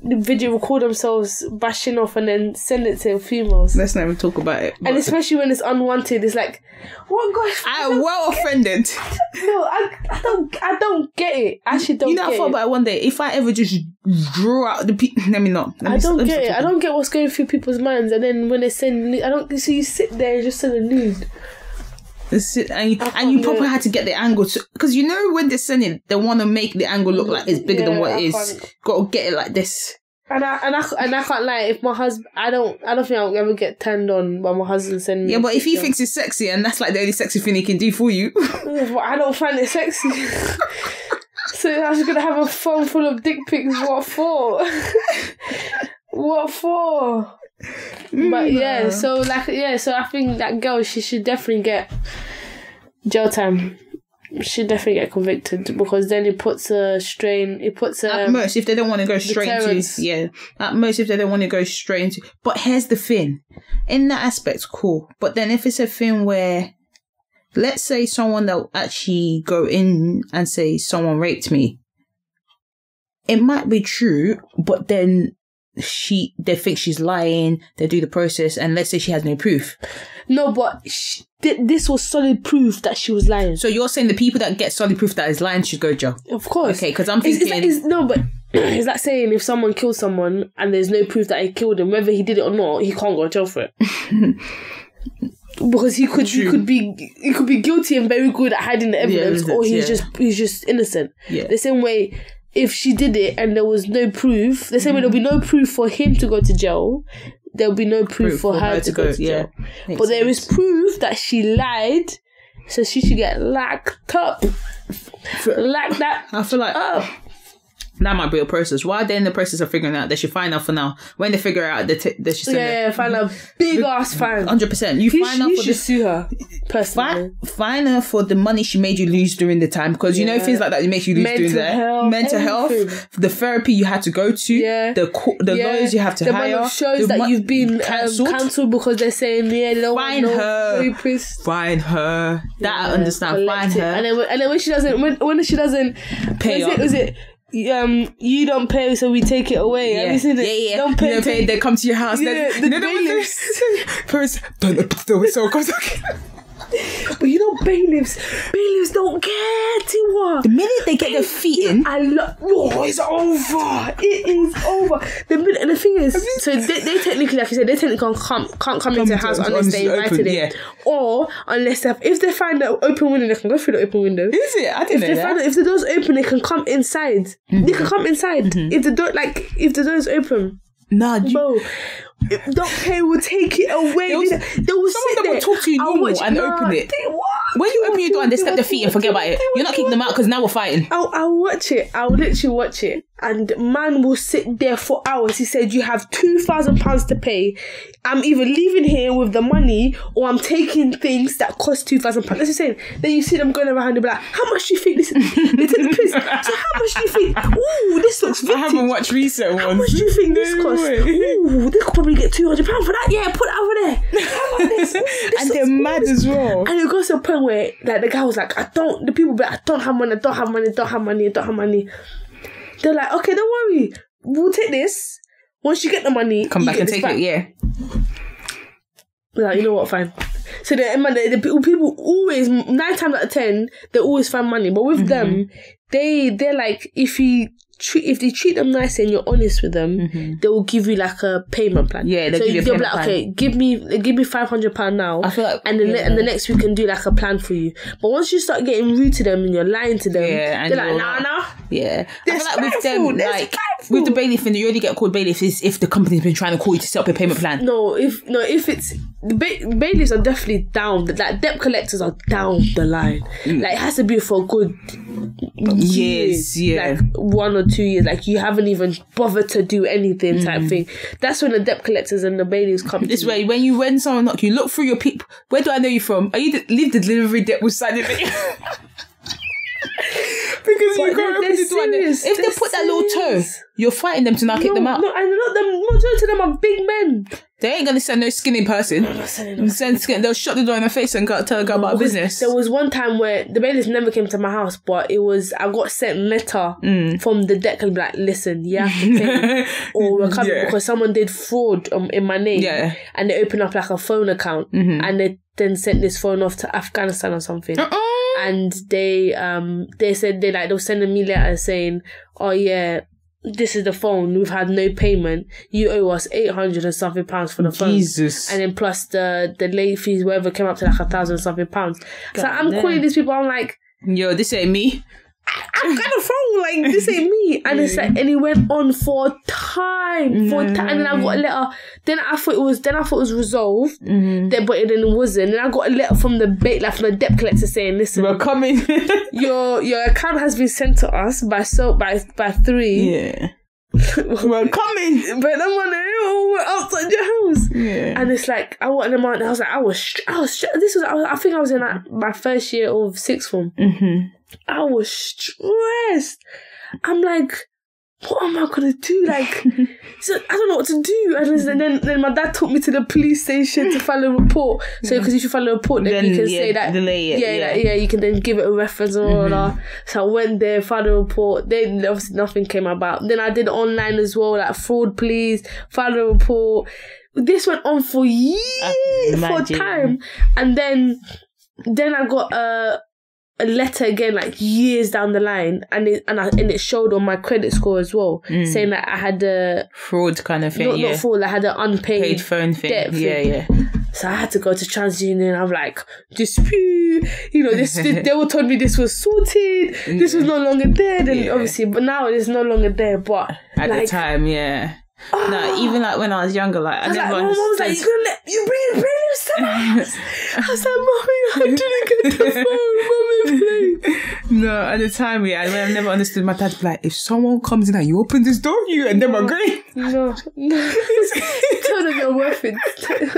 video record themselves bashing off and then send it to females. Let's not even talk about it. And especially when it's unwanted, it's like, what gosh? I'm well offended. No, I don't get it. I actually don't. You know, I thought about it one day. If I ever just drew out the I don't get it. I don't get what's going through people's minds. And then when they send, so you sit there and just send a nude. And you probably had to get the angle because you know when they're sending, they want to make the angle look like it's bigger than what it is. Got to get it like this. And I can't lie. If my husband, I don't think I'll ever get turned on by my husband sending me. Yeah, but if he thinks it's sexy and that's like the only sexy thing he can do for you, I don't find it sexy. So I was gonna have a phone full of dick pics. What for? What for? But yeah, so I think that girl, she should definitely get jail time. She should definitely get convicted because then it puts a strain. It puts a at most if they don't want to go straight into At most if they don't want to go straight into. But here's the thing, in that aspect, cool. But then if it's a thing where, let's say someone that actually go in and say someone raped me, it might be true, but then they think she's lying, they do the process, and let's say she has no proof. No, but this was solid proof that she was lying. So you're saying the people that get solid proof that is lying should go jail? Of course. Okay, because I'm thinking... No, but it's like saying if someone kills someone and there's no proof that he killed him, whether he did it or not, he can't go to jail for it. Because he could be guilty and very good at hiding the evidence, or he's just innocent. Yeah. The same way, if she did it and there was no proof, the same way there'll be no proof for him to go to jail, there'll be no proof for her to go to jail. But there is proof that she lied, so she should get locked up. Like that. I feel like that might be a process. While they're in the process of figuring out, they should find out for now. When they figure out, they should send find a big ass fine. 100%. You find out for should sue her personally. Fine her for the money she made you lose during the time, because you know things like that it makes you lose mental health, the therapy you had to go to, the lawyers you have to hire. The shows that you've been cancelled because they're saying they don't want no rapist. Fine her. That I understand. Fine her. And then when she doesn't pay up. Was it? You don't pay, so we take it away. Yeah. Have you seen it? Yeah. Don't pay. They come to your house. Yeah, the bailiffs. First, don't open the whistle. But you know, bailiffs don't care, Tiwa. The minute they get their feet in, it's over. It is over. And the thing is, so they technically, like you said, can't come into the house unless they invited it, or unless if they find the open window, they can go through the open window. Is it? I didn't know that. If the door's open, they can come inside. They can come inside if the door's open. Nah, bro. Don't pay, will take it away. They will someone that will talk to you normal and open it. When you open your door and they step their feet and forget about it, you're not kicking them out because now we're fighting. I'll watch it. I'll literally watch it. And man will sit there for hours. He said, you have £2,000 to pay. I'm either leaving here with the money or I'm taking things that cost £2,000. That's what saying. Then you see them going around and be like, how much do you think this is? They take the piss. So how much do you think? Ooh, this looks vintage. I haven't watched recent ones. How much do you think this costs? Ooh, they could probably get £200 for that. Yeah, put it over there. How about this? And they're mad as well. And it goes to a point where like the guy was like, the people be like, I don't have money. They're like, okay, don't worry. We'll take this. Once you get the money, come back and take it, yeah. Like, you know what, fine. So the people always, 9 times out of 10, they always find money. But with them, they're like, if they treat them nice and you're honest with them, they will give you like a payment plan. Yeah, they'll give you a payment plan. Okay, give me £500 now. I feel like, and the next we can do like a plan for you. But once you start getting rude to them and you're lying to them, they're like, nah. Yeah, I feel like with them, like with the bailiff thing, you only get called bailiff if the company's been trying to call you to set up a payment plan. If it's bailiffs are definitely down. Like debt collectors are down the line. Like it has to be for good years, yeah, like 1 or 2 years. Like you haven't even bothered to do anything, type thing. That's when the debt collectors and the bailiffs come. This way, when someone knock you, look through your people. Where do I know you from? Are you leave the delivery debt with signing it? Because you can't open the door. If they put that little toe, you're fighting them to not kick them out. No, and not them. Majority of them are big men. They ain't gonna send no skinny person. They'll shut the door in their face and tell a girl about business. There was one time where the bailiffs never came to my house, but I got sent a letter from the debt and be like, listen, you have to pay, or we're coming because someone did fraud in my name. Yeah, and they opened up like a phone account, and they then sent this phone off to Afghanistan or something. And they said they'll send me letters saying, oh yeah, this is the phone, we've had no payment, you owe us 800 and something pounds for the phone. Jesus. And then plus the late fees, whatever, came up to like 1,000 and something pounds. So I'm calling these people, I'm like, yo, this ain't me. I've got a phone, like, this ain't me. And it's like, and it went on for time. And then I got a letter. Then I thought it was resolved. But it then wasn't. And I got a letter from the debt collector saying, listen, we're coming. your account has been sent to us by 3. Yeah. We're coming. But then we're outside your house. Yeah. And it's like, I wanted them out. And I was like, I think I was in like my first year of sixth form. I was stressed. I'm like, what am I gonna do? Like, so I don't know what to do. And then my dad took me to the police station to file a report. So because if you file a report, then you can say that delay it. You can then give it a reference and all that. So I went there, filed a report. Then obviously nothing came about. Then I did it online as well, like fraud, please, filed a report. This went on for years, for time, and then I got a letter again, like years down the line, and it showed on my credit score as well, saying that I had a fraud kind of thing. Not fraud. I had an unpaid phone thing. Debt thing. Yeah. So I had to go to TransUnion. I'm like, dispute. They were told me this was sorted. This was no longer there. Then obviously, but now it's no longer there. But at the time, yeah. No, even like when I was younger, like I never. My mom was like, "You bring this to my house." I was like, "Mommy, I didn't get the phone, Mommy, please." No, at the time, I never understood. My dad be like, "If someone comes in and you open this door, you and them are great." No. Tell them you're worth it.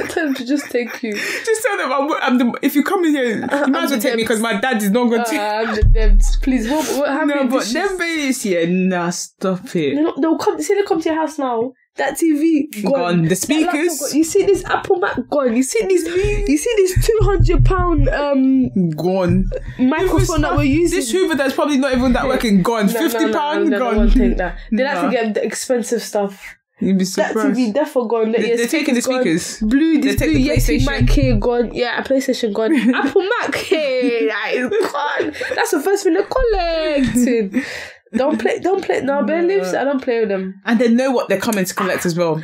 Tell them to just take you. Just tell them I'm the. If you come in here, you might as well take me because my dad is not going to. I'm the debt. Please, what happened? No, but them babies here, nah, stop it. They'll come. See, they come to your house now. That TV gone. The speakers gone. You see this Apple Mac gone. You see this £200 gone microphone that we're using. This Hoover that's probably not even that working gone. £50 gone. I won't take that. They have to get the expensive stuff. You'd be surprised. That TV definitely gone. They're taking the speakers. Blue Yeti mic here gone. Yeah, a PlayStation gone. Apple Mac here, that is gone. That's the first thing they're collecting. Don't play. No, bailiffs, I don't play with them. And they know what they're coming to collect as well.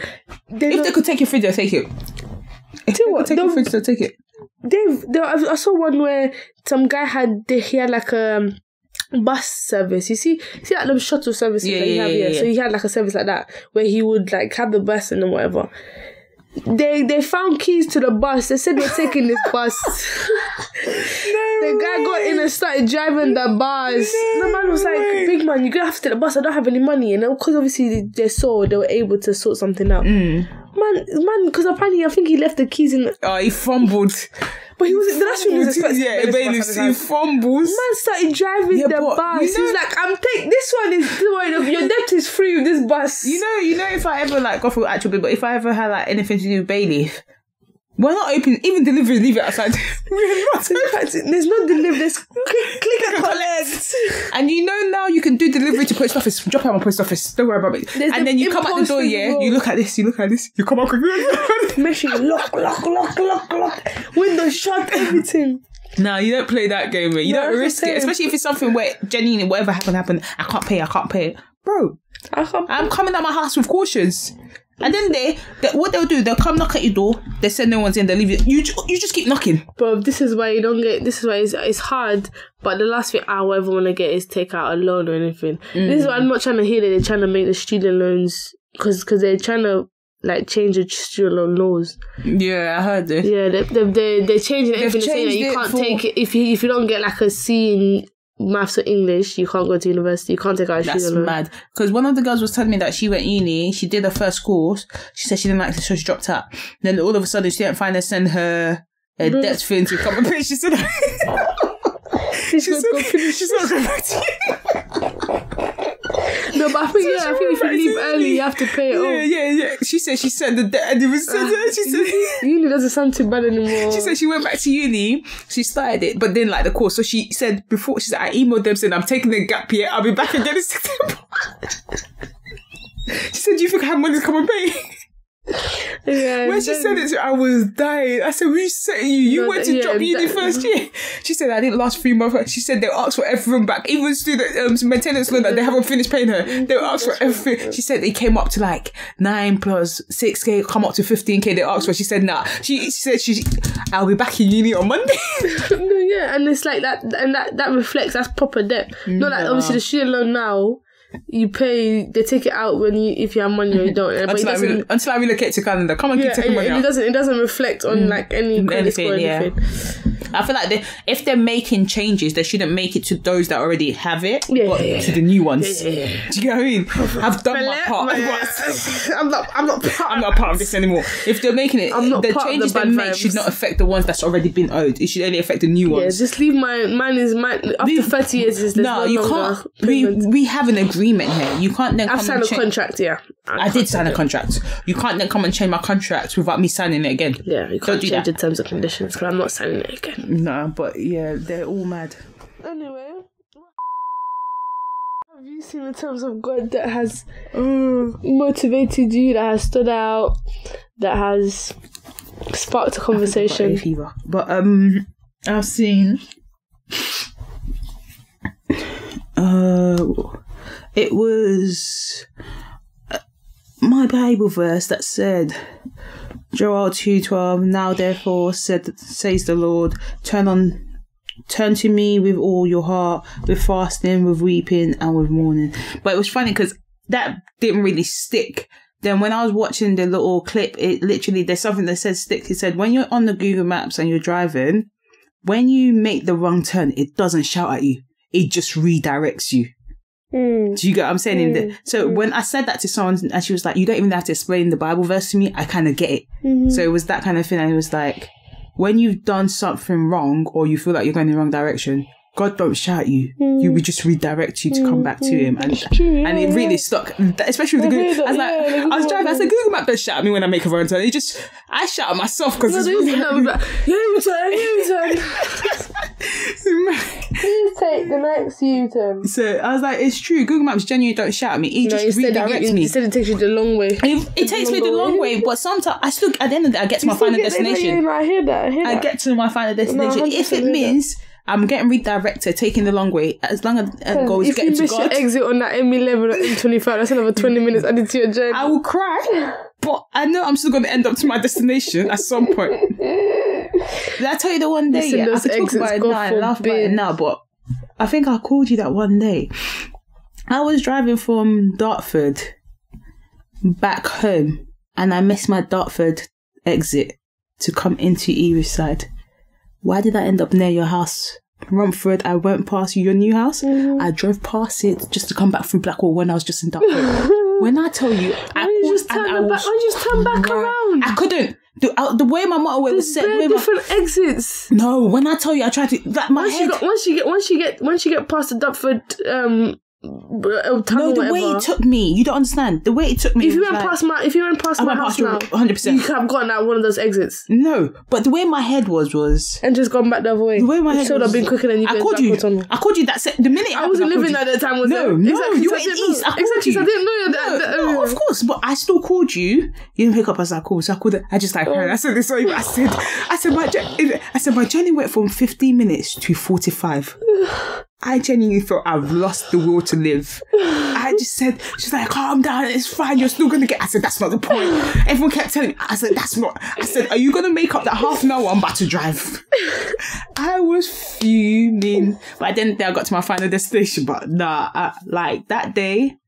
If they could take your fridge, they'll take it. If they could take your fridge, they'll take it. I saw one where some guy had like a bus service. You see like them shuttle services that you have here. So he had like a service like that where he would like have the bus and then whatever. They found keys to the bus. They said they're taking this bus. The guy got in and started driving the bus. The man was like, big man, you're going to have to take the bus. I don't have any money. And because obviously they were able to sort something out. Man, because apparently I think he left the keys in. He fumbled. But he wasn't. That's when he was expecting. Yeah, he fumbles. Man started driving the bus. He was like, "I'm taking this one. Your debt is free with this bus." You know, if I ever go through actual bit, but if I ever had anything to do with bailiff, we're not open. Even delivery, leave it outside. We're not. There's no delivery. There's click and collect. And now you can do delivery to post office. Drop it at my post office. Don't worry about it. And then you come out the door. Yeah, you look at this. You come out quickly. Make sure you lock. Window shut. Everything. No, you don't play that game, mate. You don't risk it, especially if it's something where genuinely whatever happened. I can't pay, bro. I'm coming out my house with cautions. And then what they'll do, they'll come knock at your door. They said no one's in. They leave it. You just keep knocking. But this is why you don't get. This is why it's hard. But the last thing I will ever want to get is take out a loan or anything. This is why I'm not trying to hear that they're trying to make the student loans because they're trying to change the student loan laws. Yeah, I heard this. Yeah, they're changing everything. They're saying that you can't take it if you don't get a C in maths or English, you can't go to university. You can't take out a student loan. That's mad. Because one of the girls was telling me that she went uni, she did her first course, she said she didn't like it, so she dropped out. Then all of a sudden she didn't find her send her debt thing to come and pay. She said she's not going back to you. No, but I think if you leave early, you have to pay it off. Yeah. She said she sent the debt and it was sent. She said uni doesn't sound too bad anymore. She said she went back to uni, she started it, but then the course. So she said before, she said I emailed them saying I'm taking the gap year. I'll be back again in September. She said, do you think I have money to come and pay? Yeah, when she said it, I was dying. I said, we set you. You went to drop uni first year. She said, I didn't last 3 months. She said, they'll ask for everything back. Even student maintenance loan that they haven't finished paying her. They'll ask for everything. She said, they came up to 9 plus 6K, come up to 15K. They asked for. She said, nah. She said, I'll be back in uni on Monday. No, yeah. And it's like that, and that reflects, that's proper debt. Not obviously the student loan now, you pay, they take it out if you have money or you don't. But until I relocate to Canada. Come on, keep taking money out. It doesn't reflect on any credit score or anything. I feel like if they're making changes, they shouldn't make it to those that already have it, but to the new ones. Do you get what I mean? I've done my part. I'm not part of this anymore. If they're making it, the changes they make should not affect the ones that's already been owed. It should only affect the new ones. Yeah, just leave mine after 30 years. No, you can't. We have an agreement here. You can't then come and change. I've signed a contract, yeah. I did sign a contract. You can't then come and change my contract without me signing it again. Yeah, you can't change the terms and conditions because I'm not signing it again. No, but yeah, they're all mad. Anyway, have you seen the terms of God that has motivated you, that has stood out, that has sparked a conversation? But I've seen it was my Bible verse that said, Joel 2:12, now therefore says the Lord, turn to me with all your heart, with fasting, with weeping, and with mourning. But it was funny because that didn't really stick. Then when I was watching the little clip, it literally, there's something that says stick. It said, when you're on the Google Maps and you're driving, when you make the wrong turn, it doesn't shout at you. It just redirects you. Do you get what I'm saying? So when I said that to someone and she was like, you don't even have to explain the Bible verse to me, I kind of get it. So it was that kind of thing. And it was like, when you've done something wrong or you feel like you're going in the wrong direction, God don't shout at you. He will just redirect you to come back to him. And and it really stuck, especially with the Google. I was driving, I said, Google Map don't shout at me when I make a wrong turn. I shout at myself because it's please take the next U-turn. So I was like, it's true. Google Maps genuinely don't shout at me. It just redirects me. Instead, it takes you the long way. It takes me the long way, but sometimes I still, at the end of the day, I get to my final destination. I hear that. I get to my final destination. If it means I'm getting redirected, taking the long way, as long as the goal is getting to God. If you miss your exit on that M11 or M25, that's another 20 minutes added to your journey. I will cry, but I know I'm still going to end up to my destination at some point. Did I tell you the one day? I could talk about it now, I laugh about it now, but I think I called you that one day. I was driving from Dartford back home and I missed my Dartford exit to come into Eastside. Why did I end up near your house? Romford, I went past your new house. I drove past it just to come back through Blackwall when I was just in Dartford. When I tell you, Why did you just turn back around? I couldn't. The way my motorway was set. There's different exits. No, when I tell you, I tried to. Like my head. Once you get past the Dartford tunnel, the way it took me, you don't understand. The way it took me. If you went past my house now, 100%, you could have gotten out one of those exits. No, but the way my head was, and just gone back the other way. The way my head should have been quicker than you. I called you that the minute I wasn't living at that time. Was no, exactly, you were in East. I called you. I didn't know you. No, of course, but I still called you. You didn't pick up as I called, so I called. I just heard. I said this. Sorry, I said my journey went from 15 minutes to 45. I genuinely thought I've lost the will to live. I just said, she's like, calm down, it's fine, you're still going to get... I said, that's not the point. Everyone kept telling me, I said, that's not... I said, are you going to make up that half an hour I'm about to drive? I was fuming. But I didn't think I got to my final destination, but nah, like that day,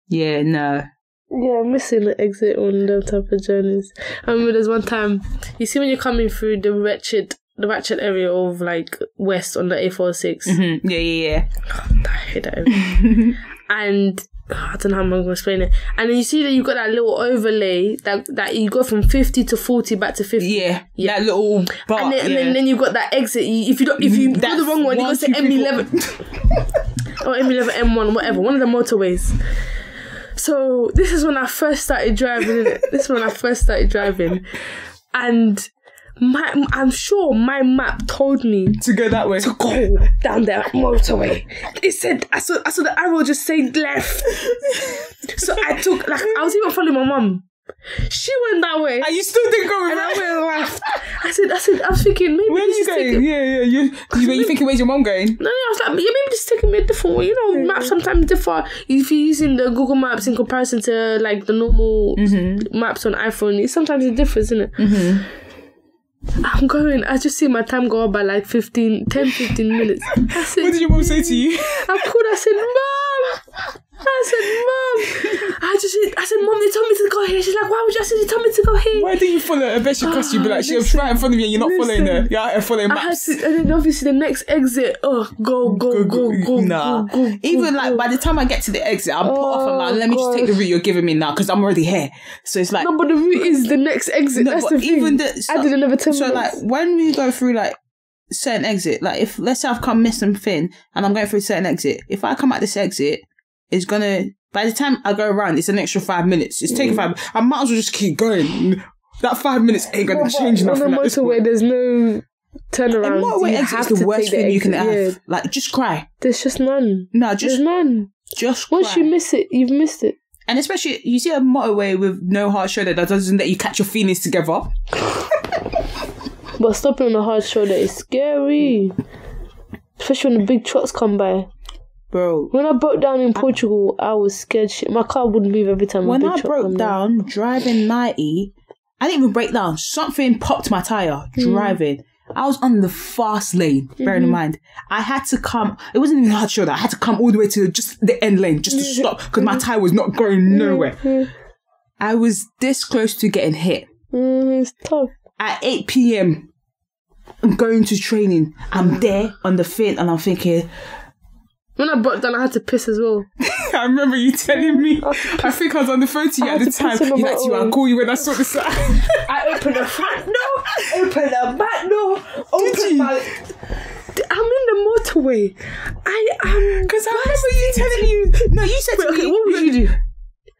yeah, no. Yeah, I'm missing the exit on them type of journeys. I remember there's one time, you see when you're coming through the wretched area of like west on the A46. Mm-hmm. Yeah. Oh, I hate that area. And I don't know how I'm going to explain it. And then you see that you've got that little overlay that you go from 50 to 40 back to 50. Yeah. That little bar. And then you've got that exit. If you go the wrong one, you go to M11 or M11, M1, whatever. One of the motorways. So this is when I first started driving. And I'm sure my map told me to go that way, to go down that motorway. It said I saw the arrow just say left. So I took I was even following my mum. She went that way, and you still didn't go. And I went left. I was thinking maybe where are you going? Yeah. You thinking where's your mum going? No, I was like, yeah, maybe this is taking me a different way. You know, maps sometimes differ if you're using the Google Maps in comparison to like the normal maps on iPhone. Sometimes it differs, isn't it? I'm going. I just see my time go up by like 10, 15 minutes. I said, what did your mum say to you? I said, Mum. I said, Mum, they told me to go here. She's like, why would you? I said, they told me to go here. Why didn't you follow her? I bet she cussed you, be like, she was right in front of you and you're not following her. You're out here following maps. And then obviously the next exit, go. Nah. Even like by the time I get to the exit, I'm put off. I'm like, let me just take the route you're giving me now because I'm already here. So it's like... No, but the route is the next exit. No, that's the thing. I did another 10 minutes. So like when we go through like certain exit, like if let's say I've come miss something and I'm going through a certain exit, if I come at this exit, it's gonna... By the time I go around, it's an extra 5 minutes. It's taking 5 minutes. I might as well just keep going. That 5 minutes ain't going to change nothing. On the motorway, there's no turnaround. The motorway exit is the worst thing you can have. Like, just cry. There's just none. No, there's none. Just cry. Once you miss it, you've missed it. And especially, you see a motorway with no hard shoulder that doesn't let you catch your feelings together. But stopping on a hard shoulder is scary. Especially when the big trucks come by. Bro, when I broke down in Portugal, I was scared shit. My car wouldn't move every time. When I broke down driving 90, I didn't even break down. Something popped my tyre driving. I was on the fast lane, bearing in mind. I had to come, it wasn't even hard shoulder. I had to come all the way to just the end lane just to stop because my tyre was not going nowhere. I was this close to getting hit. It's tough. At 8 p.m, I'm going to training. I'm there on the fin and I'm thinking... When I broke down, I had to piss as well. I remember you telling me. I think I was on the phone to you at the time. You're like, Tiwa, I'll call you when I saw the sign. I opened the front door, opened the back door, opened my... I'm in the motorway. Because I remember you telling you... No, you said to me... Okay, what would you do?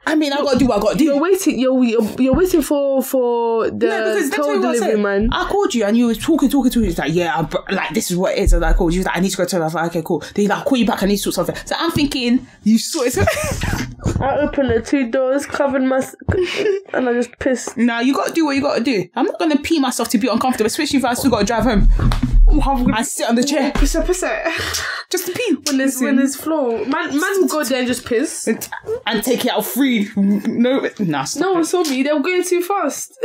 I mean, I gotta do what I gotta do. You're waiting for the toll delivery man. I called you and you was talking. He was like, yeah, like this is what it is. I was like, cool. You was like, I need to go tell her. I was like, okay, cool. Then he's like, I'll call you back. I need to sort something. So I'm thinking, you sorted something. I opened the 2 doors, covered and I just pissed. Nah, you gotta do what you gotta do. I'm not gonna pee myself to be uncomfortable, especially if I still gotta drive home. I sit on the chair. Piss. Just to pee. When there's floor. Man will go there and just piss. And take it out free. No one saw me. They were going too fast.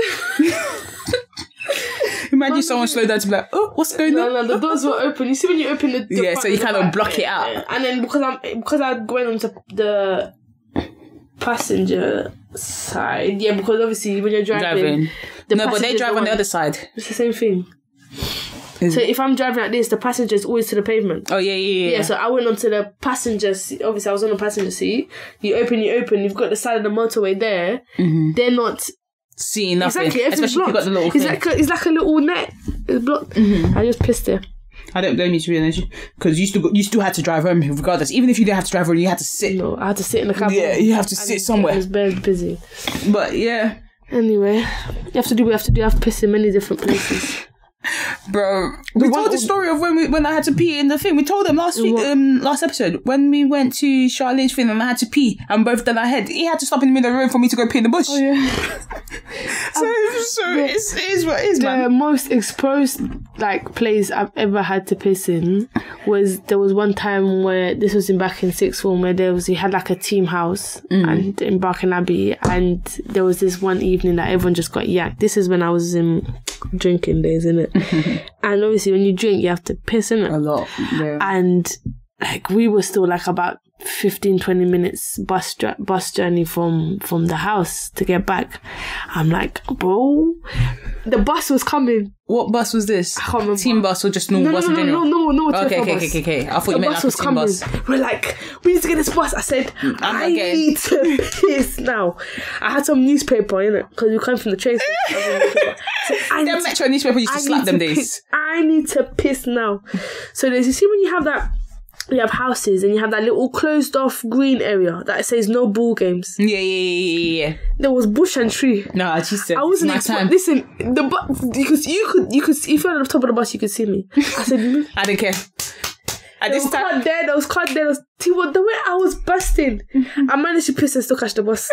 Imagine someone slow down to be like, oh, what's going on? No, the doors were open. You see when you open the door. Yeah, so you kind of block it out. And then because I went onto the passenger side, yeah, because obviously when you're driving No, but they drive on the other side. It's the same thing. So if I'm driving like this, the passenger's always to the pavement. Oh, yeah. Yeah, so I went onto the passenger seat. Obviously, I was on the passenger seat. You open. You've got the side of the motorway there. Mm-hmm. They're not seeing nothing. Exactly, especially if you've got the little thing. It's like a little net. It's blocked. Mm-hmm. I just pissed there. I don't blame you, to be honest, because you still had to drive home regardless. Even if you didn't have to drive home, you had to sit. No, I had to sit in the cab. Yeah, you have to sit somewhere. It was very busy. But yeah. Anyway, you have to do what you have to do. I have to piss in many different places. Bro, we told the story of when I had to pee in the thing. We told them last week, last episode, when we went to Charlene's thing and I had to pee and both done our head. He had to stop in the middle of the room for me to go pee in the bush. Oh yeah. so it is what it is, man. The most exposed place I've ever had to piss in there was one time where this was back in sixth form where we had like a team house and in Barking Abbey, and there was this one evening that everyone just got yacked. This is when I was in drinking days, innit? And obviously when you drink you have to piss, innit? A lot, yeah. And we were still about 15-20 minutes bus journey from the house to get back. I'm like, bro, the bus was coming. What bus was this? I can't remember. Team bus or just normal bus in general? No. Okay. I thought you meant bus was coming. Bus. We're like, we need to get this bus. I said, I need to piss now. I had some newspaper, innit? Because we come from the train station. The Metro newspaper used to slap them days. I need to piss now. So you see when you have that, you have houses and you have that little closed off green area that says no ball games. Yeah. There was bush and tree. No, I just said I wasn't listen, the bus, you could if you're on the top of the bus you could see me. I said I didn't care. There was Tiwa, the way I was busting. I managed to piss and still catch the bus.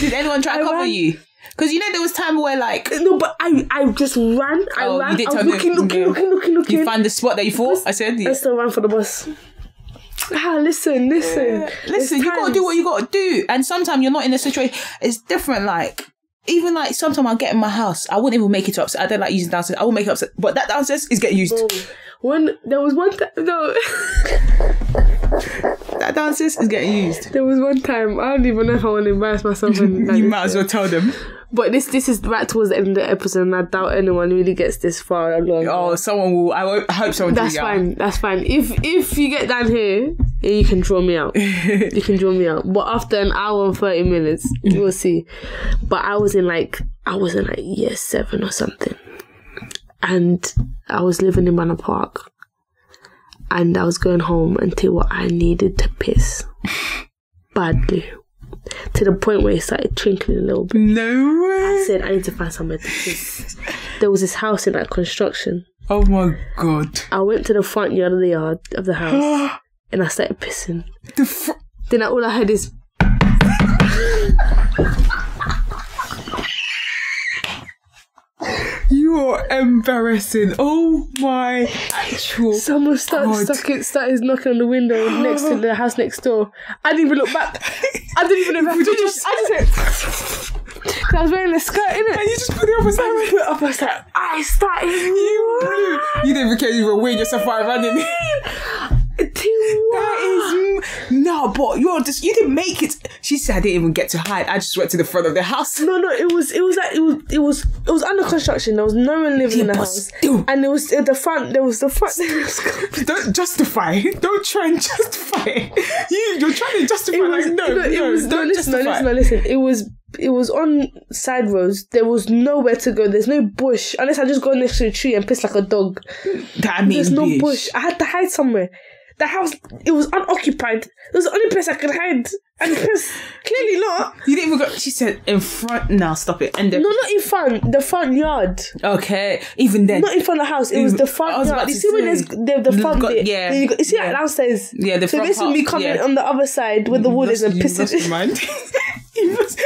Did anyone try to cover you? Because there was time where no, but I just ran. I ran. You did I was looking. You find the spot that you thought? I said. Yeah. I still ran for the bus. Listen. You gotta do what you gotta do. And sometimes you're not in a situation. It's different. Even sometimes I'll get in my house, I wouldn't even make it upstairs. I don't like using downstairs. I won't make it upstairs. But that downstairs is getting used. When there was one time, no. That downstairs is getting used. There was one time, I don't even know if I want to embarrass myself. You might as well tell them. But this is right towards the end of the episode, and I doubt anyone really gets this far along. Oh, someone will. I hope someone. That's fine. If you get down here, you can draw me out. But after an hour and 30 minutes, you will see. But I was in year 7 or something, and I was living in Manor Park, and I was going home, and Tiwa, I needed to piss badly. To the point where it started twinkling a little bit. No way. I said, I need to find somewhere to piss. There was this house in construction. Oh my God. I went to the front yard of the house and I started pissing. Then all I heard is... You're embarrassing. Oh my actual Someone started knocking on the window next to the house next door. I didn't even look back. I didn't even know if I just I was wearing a skirt, innit? And you just put it up and started. I started. You didn't even care you were weighing yourself out running. That is no, but you didn't make it. She said I didn't even get to hide. I just went to the front of the house. No, it was under construction. There was no one living in the house, and there was the front. Don't justify. Don't try and justify it. You're trying to justify. Listen. It was on side roads. There was nowhere to go. There's no bush unless I just go next to a tree and piss like a dog. There's no bush. I had to hide somewhere. The house, it was unoccupied. It was the only place I could hide and piss. Clearly not. You didn't even go. She said in front. No, stop it. And no, not in front. The front yard. Okay, even then. Not in front of the house. It was the front yard. You see when there's the front bit? Yeah. You see that downstairs? Yeah, the front part. So this is me coming on the other side where the wood is and pissing. You lost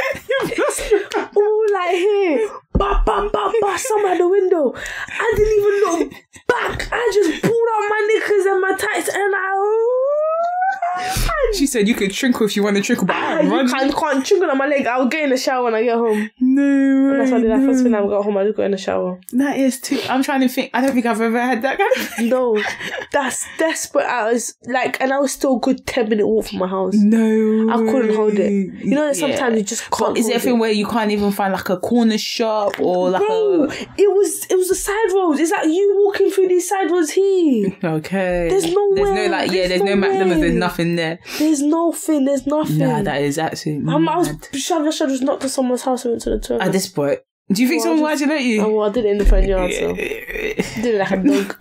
your mind. Oh, like here. Bam, somewhere at the window. I didn't even look back. I just pulled out my knickers and my tights and She said you could trinkle if you want to trinkle, but you can't trinkle on my leg. I'll get in the shower when I get home. No. And that's why I did that first thing I got home. I just got in the shower. That is too. I'm trying to think. I don't think I've ever had that kind of. No, that's desperate. I was like, and I was still a good 10-minute walk from my house. No, I couldn't hold it. You know that sometimes you just can't. But is there a thing where you can't even find like a corner shop or like it was a side road. It's like you walking through these side roads here. Okay. There's no McDonald's. There's nothing there. There's nothing. Nah, that is absolutely. I was just knocked to someone's house and went to the toilet. At this point, do you think someone will actually let you? Oh, well, I did it in the front yard, so did it like a dog.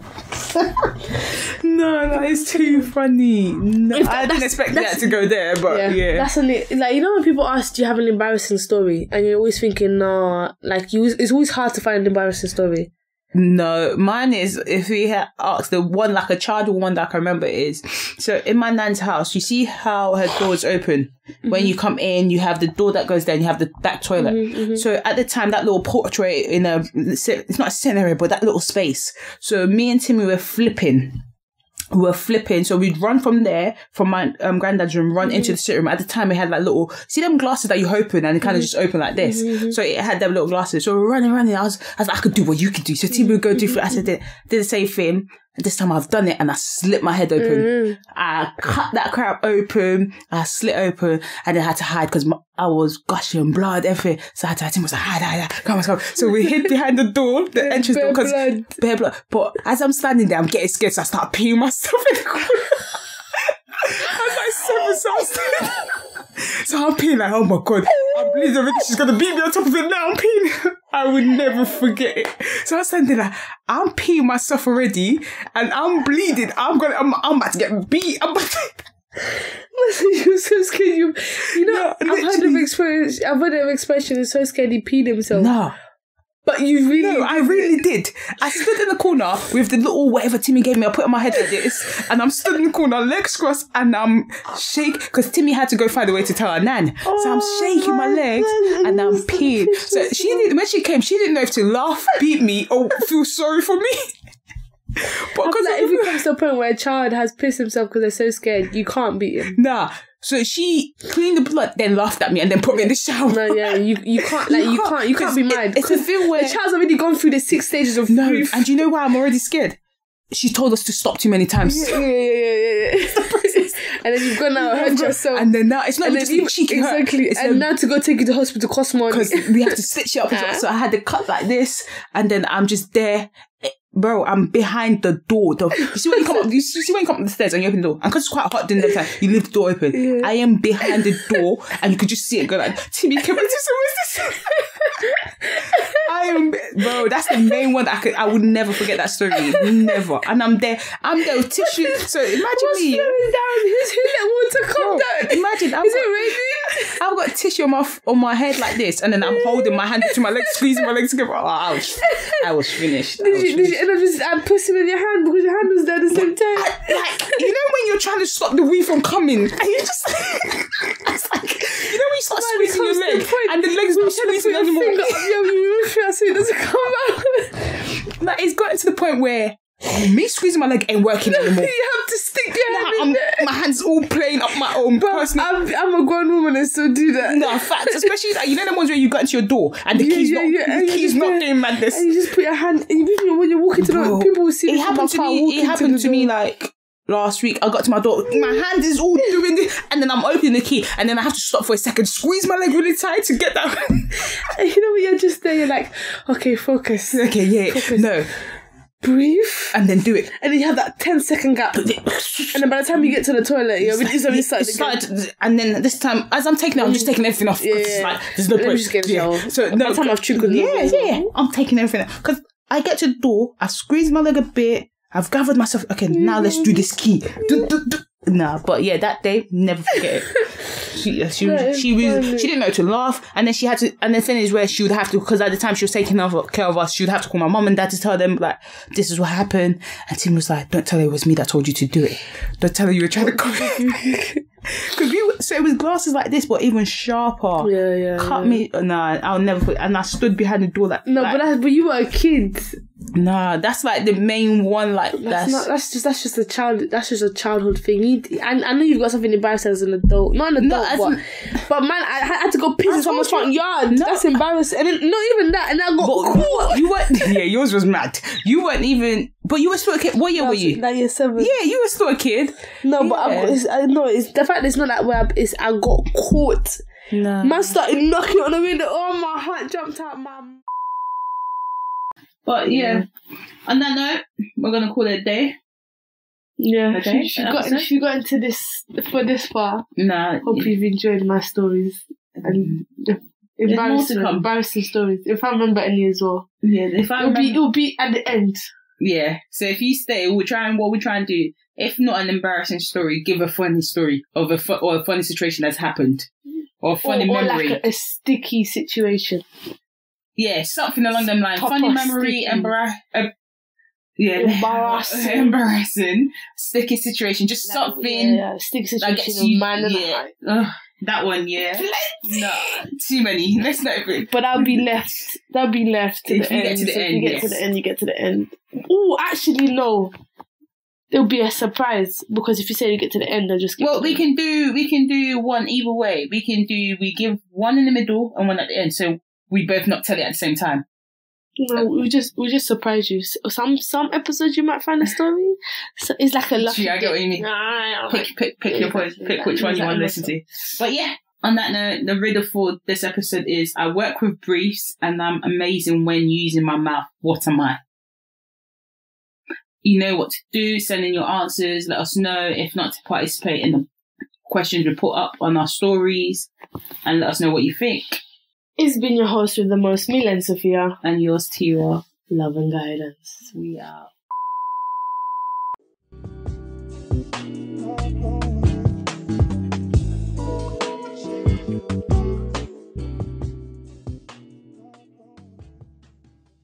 No, that is too funny. No, I didn't expect that to go there, but yeah. That's like, you know when people ask, do you have an embarrassing story? And you're always thinking, no, like it's always hard to find an embarrassing story. No, mine is, if we had asked the one, like a childhood one that I can remember is, so in my nan's house, you see how her door's open? Mm-hmm. When you come in, you have the door that goes down, you have the back toilet. Mm-hmm, mm-hmm. So at the time, that little portrait it's not a sitting area, but that little space. So me and Timmy were flipping. So we'd run from there, from my granddad's room, run into the sitting room. At the time, it had like little, see them glasses that you open and it kind of just open like this. Mm-hmm. So it had them little glasses. So we're running. I was like, I could do what you could do. So Tim would go do, I said, did the same thing. And this time I've done it and I slit my head open. Mm-hmm. I cut that crap open. I slit open and then I had to hide because I was gushing blood, everything. So I had to hide. Tim was like, hide. Come on. So we hid behind the door, the entrance door, because bare blood. But as I'm standing there, I'm getting scared. So I start peeing myself in the corner. I was like 7 sauce. So I'm peeing like, oh my God, I'm bleeding already. She's going to beat me on top of it now. I'm peeing. I would never forget it. So I was standing there like, I'm peeing myself already and I'm bleeding. I'm about to get beat. Listen, you're so scared. You know, I've heard of expression, is so scared he peed himself. No. But you really... No, I really did. I stood in the corner with the little whatever Timmy gave me. I put it on my head like this. And I'm stood in the corner, legs crossed, and I'm shaking. Because Timmy had to go find a way to tell her nan. So I'm shaking my legs, and I'm peeing. So when she came, she didn't know if to laugh, beat me, or feel sorry for me. But like, if it comes to a point where a child has pissed himself because they're so scared, you can't beat him. Nah. So she cleaned the blood, then laughed at me, and then put me in the shower. No, yeah, you can't, like, you can't be mad. It's a thing where the child's already gone through the 6 stages of grief. And do you know why I'm already scared? She told us to stop too many times. Yeah. And then you've gone out and hurt yourself. And then now, it's not just cheeky hurt. Exactly. And now to go take you to the hospital costs money. Because we have to stitch it up. So I had to cut like this, and then I'm just there. Bro, I'm behind the door. You see when you come up, you see when you come up the stairs and you open the door, and because it's quite hot during the time, you leave the door open. Yeah. I am behind the door, and you could just see it go like, Timmy, come on, what's this? Bro, that's the main one that I would never forget that story. Never. And I'm there with tissue. So imagine what's me. Flowing down? Who's let water come down? Imagine. Is it raining? I've got tissue on my head like this, and then I'm holding my hand to my legs, squeezing my legs together. Oh, I was finished. Did you end up just putting in your hand because your hand was there at the same time? You know when you're trying to stop the wee from coming, and you just it's like, you know when you start squeezing your leg, and the legs not squeezing anymore. So it doesn't come out. Like, it's gotten to the point where me squeezing my leg ain't working anymore. You have to stick your hand in there. My hand's all playing up my own personal. I'm a grown woman and still do that. No, facts. Especially like, you know the ones where you got into your door and the key's not doing madness. And you just put your hand, and when you're walking to the people will see it happened to me like last week. I got to my door, my hand is all doing this, and then I'm opening the key, and then I have to stop for a second, squeeze my leg really tight to get that. And you know when you're just there, you're like, okay, focus. Okay, yeah, focus. No. Breathe. And then do it. And then you have that 10-second gap. And then by the time you get to the toilet, you're already started. And then this time, as I'm taking it, I'm just taking everything off. Yeah. It's like, there's no point. Just get So by the time I've triggered I'm taking everything out. Because I get to the door, I squeeze my leg a bit, I've gathered myself. Okay, now let's do this key. Nah, but yeah, that day, never forget it. She didn't know to laugh, and then she had to. And the thing is, where she would have to, because at the time she was taking care of us, she would have to call my mum and dad to tell them like, this is what happened. And Tim was like, don't tell her it was me that told you to do it. Don't tell her you were trying to call it. Because so it was glasses like this, but even sharper. Yeah. Cut me. Nah, I'll never put. And I stood behind the door like. No, but you were a kid. Nah, that's like the main one. Like that's just a childhood thing. I know you've got something embarrassing as an adult, not an adult, but man, I had to go piss in someone's front yard. No. That's embarrassing. And then, not even that, and I got caught. You weren't. Yeah, yours was mad. You weren't even. But you were still a kid. What year were you? Like year 7. Yeah, you were still a kid. No, but it's the fact that it's not that where I got caught. No. Man started knocking on the window. Oh, my heart jumped out, man. But yeah, on that note, we're gonna call it a day. Yeah, okay. If you got into this for this far, hope you've enjoyed my stories and embarrassing stories. If I remember any as well, it'll be at the end. Yeah. So if you stay, what we try and do. If not an embarrassing story, give a funny story of a funny situation that's happened, or a funny memory, or like a sticky situation. Yeah, something along them lines. Funny memory, embarrassing, sticky situation, just something. Sticky situation. That one, yeah. No, too many. Let's not. But that'll be left to the end. If you get to the end, you get to the end. Oh, actually, no. It'll be a surprise because if you say you get to the end, they'll just get. Well, we can do one either way. We give one in the middle and one at the end. So. We both not tell it at the same time. No, we just surprise you. Some episodes you might find a story. So it's like a lucky. I get what you mean. Pick your points. Pick which one you want to listen to. But yeah, on that note, the riddle for this episode is: I work with briefs and I'm amazing when using my mouth. What am I? You know what to do. Send in your answers. Let us know. If not, to participate in the questions we put up on our stories, and let us know what you think. It's been your host with the most, Milene Sophia. And yours, Tiwa. Love and guidance. We out.